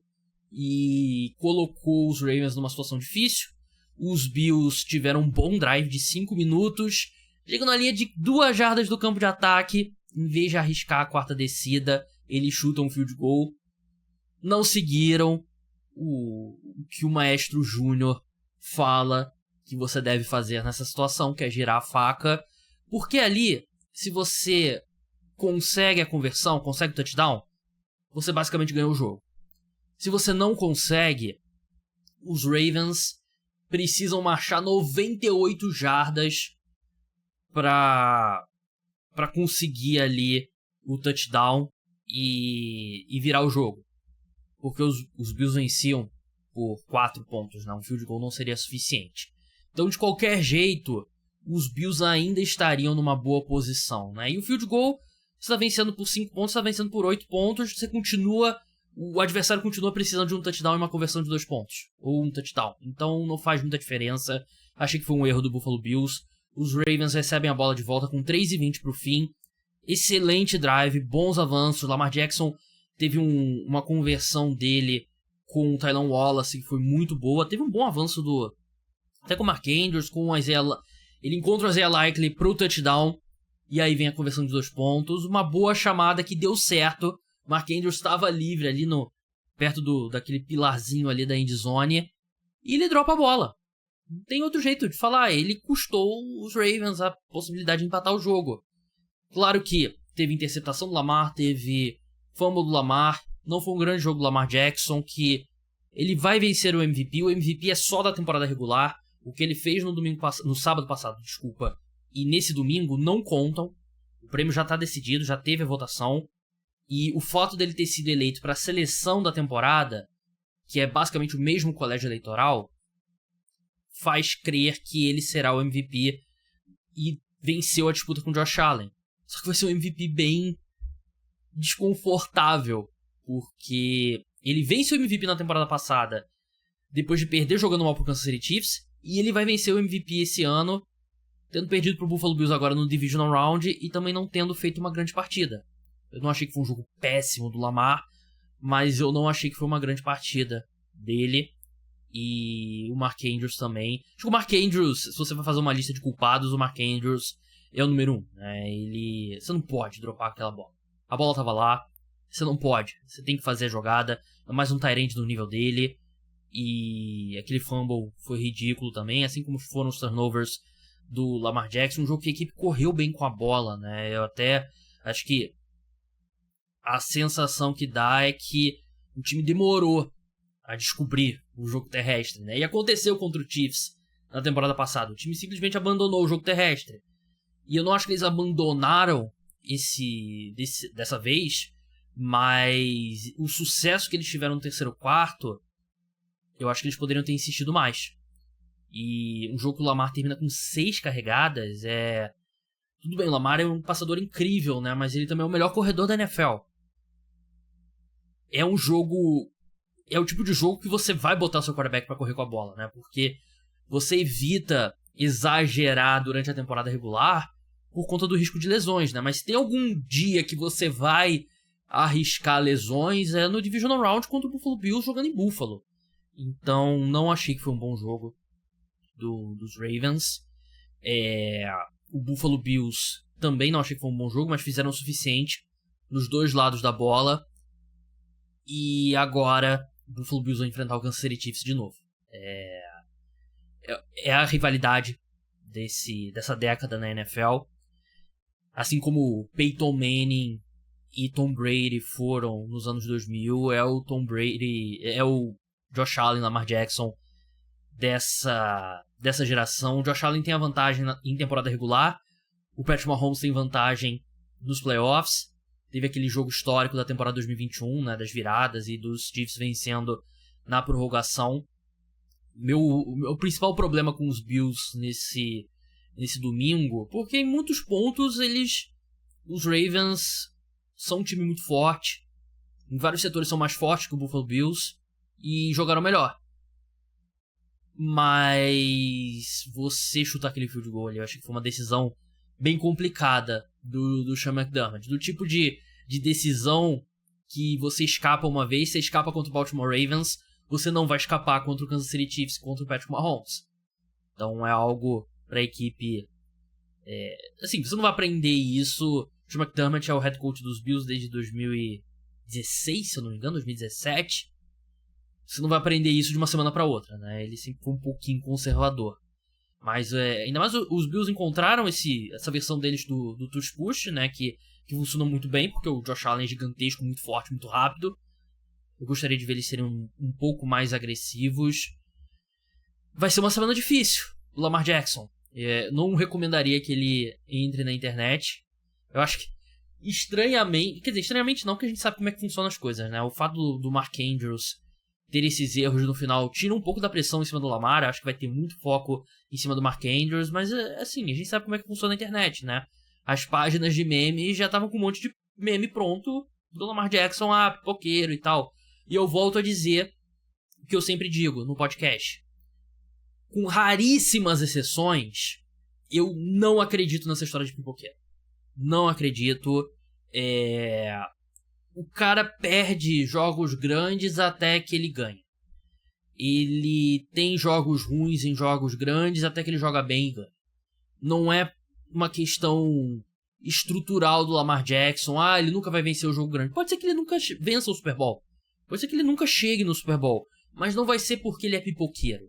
E colocou os Ravens numa situação difícil. Os Bills tiveram um bom drive de 5 minutos. Chegam na linha de 2 jardas do campo de ataque. Em vez de arriscar a quarta descida, eles chutam um field goal. Não seguiram o que o Maestro Júnior fala que você deve fazer nessa situação, que é girar a faca. Porque ali, se você consegue a conversão, consegue o touchdown, você basicamente ganhou o jogo. Se você não consegue, os Ravens precisam marchar 98 jardas para conseguir ali o touchdown e virar o jogo. Porque os Bills venciam por 4 pontos, né? Um field goal não seria suficiente. Então, de qualquer jeito, os Bills ainda estariam numa boa posição, né? E o field goal, você está vencendo por 5 pontos, você está vencendo por 8 pontos, o adversário continua precisando de um touchdown e uma conversão de 2 pontos. Ou um touchdown. Então não faz muita diferença. Achei que foi um erro do Buffalo Bills. Os Ravens recebem a bola de volta com 3:20 para o fim. Excelente drive, bons avanços. Lamar Jackson teve uma conversão dele com o Tylan Wallace, que foi muito boa. Teve um bom avanço até com o Mark Andrews, com o Isaiah... Ele encontra o Isaiah Likely pro touchdown. E aí vem a conversão de 2 pontos. Uma boa chamada que deu certo. Mark Andrews estava livre ali perto daquele pilarzinho ali da endzone. E ele dropa a bola. Não tem outro jeito de falar. Ele custou os Ravens a possibilidade de empatar o jogo. Claro que teve interceptação do Lamar, teve fumble do Lamar. Não foi um grande jogo do Lamar Jackson, que ele vai vencer o MVP. O MVP é só da temporada regular. O que ele fez no sábado passado, e nesse domingo não contam. O prêmio já está decidido, já teve a votação. E o fato dele ter sido eleito para a seleção da temporada, que é basicamente o mesmo colégio eleitoral, faz crer que ele será o MVP e venceu a disputa com o Josh Allen. Só que vai ser um MVP bem desconfortável, porque ele vence o MVP na temporada passada, depois de perder jogando mal pro Kansas City Chiefs, e ele vai vencer o MVP esse ano, tendo perdido pro Buffalo Bills agora no Divisional Round e também não tendo feito uma grande partida. Eu não achei que foi um jogo péssimo do Lamar, mas eu não achei que foi uma grande partida dele. E o Mark Andrews também. Acho que o Mark Andrews, se você vai fazer uma lista de culpados, o Mark Andrews é o número 1. Né? Você não pode dropar aquela bola. A bola tava lá, você não pode. Você tem que fazer a jogada. É mais um tight end no nível dele. E aquele fumble foi ridículo também, assim como foram os turnovers do Lamar Jackson. Um jogo que a equipe correu bem com a bola, né? Eu até acho que a sensação que dá é que o time demorou a descobrir o jogo terrestre, né? E aconteceu contra o Chiefs na temporada passada. O time simplesmente abandonou o jogo terrestre. E eu não acho que eles abandonaram dessa vez, mas o sucesso que eles tiveram no terceiro quarto, eu acho que eles poderiam ter insistido mais. E um jogo que o Lamar termina com 6 carregadas Tudo bem, o Lamar é um passador incrível, né? Mas ele também é o melhor corredor da NFL. É um jogo... É o tipo de jogo que você vai botar o seu quarterback pra correr com a bola, né? Porque você evita exagerar durante a temporada regular por conta do risco de lesões, né? Mas se tem algum dia que você vai arriscar lesões, é no Divisional Round contra o Buffalo Bills jogando em Buffalo. Então, não achei que foi um bom jogo dos Ravens. O Buffalo Bills também não achei que foi um bom jogo, mas fizeram o suficiente nos dois lados da bola. E agora o Buffalo Bills vai enfrentar o Kansas City Chiefs de novo. É a rivalidade dessa década na NFL. Assim como Peyton Manning e Tom Brady foram nos anos 2000, é o Tom Brady, é o Josh Allen, Lamar Jackson dessa geração. O Josh Allen tem a vantagem em temporada regular, o Patrick Mahomes tem vantagem nos playoffs. Teve aquele jogo histórico da temporada 2021, né, das viradas e dos Chiefs vencendo na prorrogação. O meu principal problema com os Bills nesse domingo, porque em muitos pontos os Ravens são um time muito forte, em vários setores são mais fortes que o Buffalo Bills e jogaram melhor. Mas você chutar aquele field goal ali, eu acho que foi uma decisão bem complicada do Sean McDermott. Do tipo de decisão que você escapa uma vez, você escapa contra o Baltimore Ravens, você não vai escapar contra o Kansas City Chiefs, contra o Patrick Mahomes. Então é algo pra equipe... assim, você não vai aprender isso. O Sean McDermott é o head coach dos Bills desde 2016, se eu não me engano, 2017. Você não vai aprender isso de uma semana pra outra, né? Ele sempre foi um pouquinho conservador. Mas ainda mais os Bills encontraram essa versão deles do touch push, né? Que funciona muito bem, porque o Josh Allen é gigantesco, muito forte, muito rápido. Eu gostaria de ver eles serem um pouco mais agressivos. Vai ser uma semana difícil, o Lamar Jackson. Não recomendaria que ele entre na internet. Eu acho que, estranhamente... Quer dizer, estranhamente não, porque a gente sabe como é que funcionam as coisas, né? O fato do Mark Andrews ter esses erros no final tira um pouco da pressão em cima do Lamar. Acho que vai ter muito foco em cima do Mark Andrews. Mas, assim, a gente sabe como é que funciona a internet, né? As páginas de memes já estavam com um monte de meme pronto do Lamar Jackson, pipoqueiro e tal. E eu volto a dizer o que eu sempre digo no podcast. Com raríssimas exceções, eu não acredito nessa história de pipoqueiro. Não acredito. O cara perde jogos grandes até que ele ganha. Ele tem jogos ruins em jogos grandes até que ele joga bem e ganha. Não é uma questão estrutural do Lamar Jackson. Ele nunca vai vencer o jogo grande. Pode ser que ele nunca vença o Super Bowl. Pode ser que ele nunca chegue no Super Bowl. Mas não vai ser porque ele é pipoqueiro.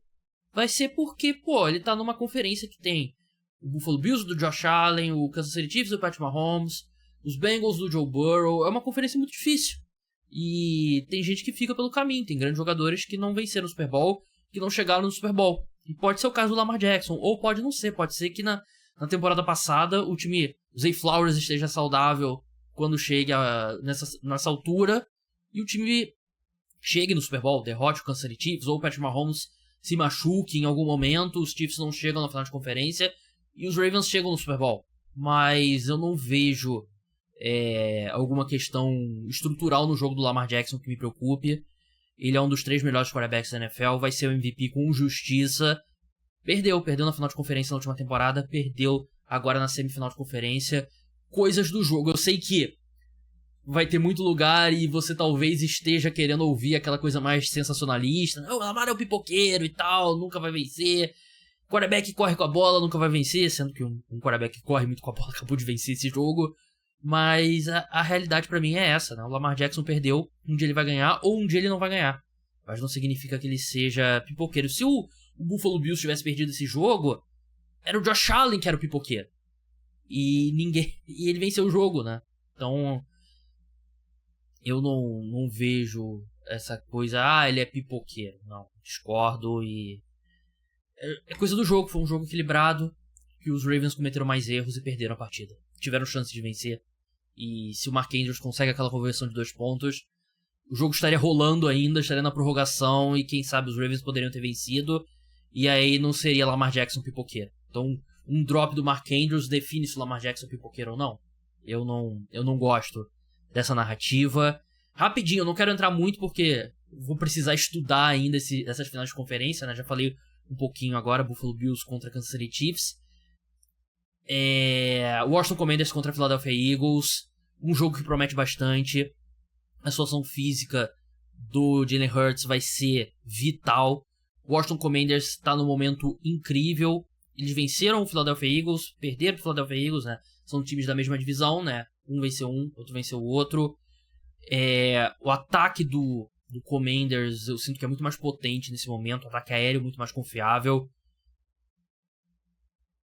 Vai ser porque, ele tá numa conferência que tem o Buffalo Bills do Josh Allen, o Kansas City Chiefs do Patrick Mahomes, os Bengals do Joe Burrow. É uma conferência muito difícil. E tem gente que fica pelo caminho. Tem grandes jogadores que não venceram o Super Bowl, que não chegaram no Super Bowl. E pode ser o caso do Lamar Jackson. Ou pode não ser. Pode ser que na temporada passada o time Zay Flowers esteja saudável quando chegue nessa altura. E o time chegue no Super Bowl, derrote o Kansas City Chiefs, ou o Patrick Mahomes se machuque em algum momento, os Chiefs não chegam na final de conferência e os Ravens chegam no Super Bowl. Mas eu não vejo alguma questão estrutural no jogo do Lamar Jackson que me preocupe. Ele é um dos 3 melhores quarterbacks da NFL, vai ser o MVP com justiça. Perdeu na final de conferência na última temporada, perdeu agora na semifinal de conferência. Coisas do jogo, eu sei que vai ter muito lugar e você talvez esteja querendo ouvir aquela coisa mais sensacionalista. O Lamar é o pipoqueiro e tal, nunca vai vencer. Quarterback que corre com a bola nunca vai vencer, sendo que um quarterback que corre muito com a bola acabou de vencer esse jogo. Mas a realidade pra mim é essa, né? O Lamar Jackson perdeu, um dia ele vai ganhar ou um dia ele não vai ganhar. Mas não significa que ele seja pipoqueiro. Se o Buffalo Bills tivesse perdido esse jogo, era o Josh Allen que era o pipoqueiro. E ele venceu o jogo, né? Então eu não vejo essa coisa, ele é pipoqueiro. Não, discordo e... É coisa do jogo, foi um jogo equilibrado, que os Ravens cometeram mais erros e perderam a partida. Tiveram chance de vencer. E se o Mark Andrews consegue aquela conversão de 2 pontos, o jogo estaria rolando ainda, estaria na prorrogação, e quem sabe os Ravens poderiam ter vencido, e aí não seria Lamar Jackson pipoqueiro. Então, um drop do Mark Andrews define se o Lamar Jackson é pipoqueiro ou não. Eu não gosto dessa narrativa. Rapidinho, eu não quero entrar muito porque vou precisar estudar ainda essas finais de conferência, né? Já falei um pouquinho agora, Buffalo Bills contra Kansas City Chiefs. Washington Commanders contra Philadelphia Eagles. Um jogo que promete bastante. A situação física do Jalen Hurts vai ser vital. O Washington Commanders está num momento incrível. Eles venceram o Philadelphia Eagles, perderam o Philadelphia Eagles, né? São times da mesma divisão, né? Um venceu outro venceu o outro. O ataque do Commanders eu sinto que é muito mais potente nesse momento. O ataque aéreo muito mais confiável.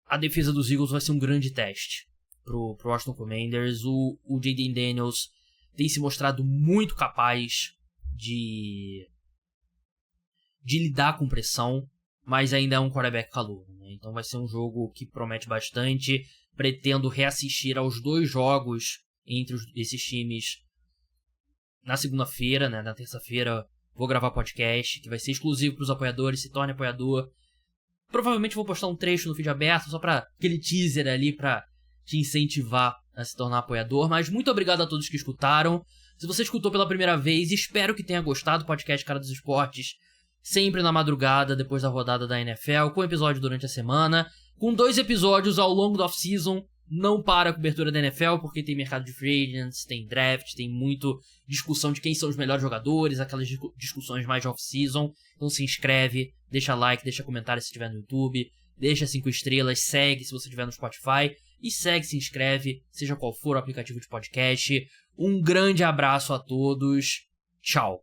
A defesa dos Eagles vai ser um grande teste pro Washington Commanders. O Jayden Daniels tem se mostrado muito capaz de lidar com pressão, mas ainda é um quarterback calouro, né? Então vai ser um jogo que promete bastante. Pretendo reassistir aos 2 jogos entre esses times na segunda-feira, né? Na terça-feira vou gravar podcast, que vai ser exclusivo para os apoiadores. Se torne apoiador. Provavelmente vou postar um trecho no feed aberto, só para aquele teaser ali, para te incentivar a se tornar apoiador. Mas muito obrigado a todos que escutaram. Se você escutou pela primeira vez, espero que tenha gostado do podcast Cara dos Esportes. Sempre na madrugada, depois da rodada da NFL, com episódio durante a semana, com 2 episódios ao longo da off-season. Não para a cobertura da NFL, porque tem mercado de free agents, tem draft, tem muito discussão de quem são os melhores jogadores, aquelas discussões mais de off-season. Então se inscreve, deixa like, deixa comentário se estiver no YouTube, deixa 5 estrelas, segue se você estiver no Spotify, e segue, se inscreve, seja qual for o aplicativo de podcast. Um grande abraço a todos, tchau!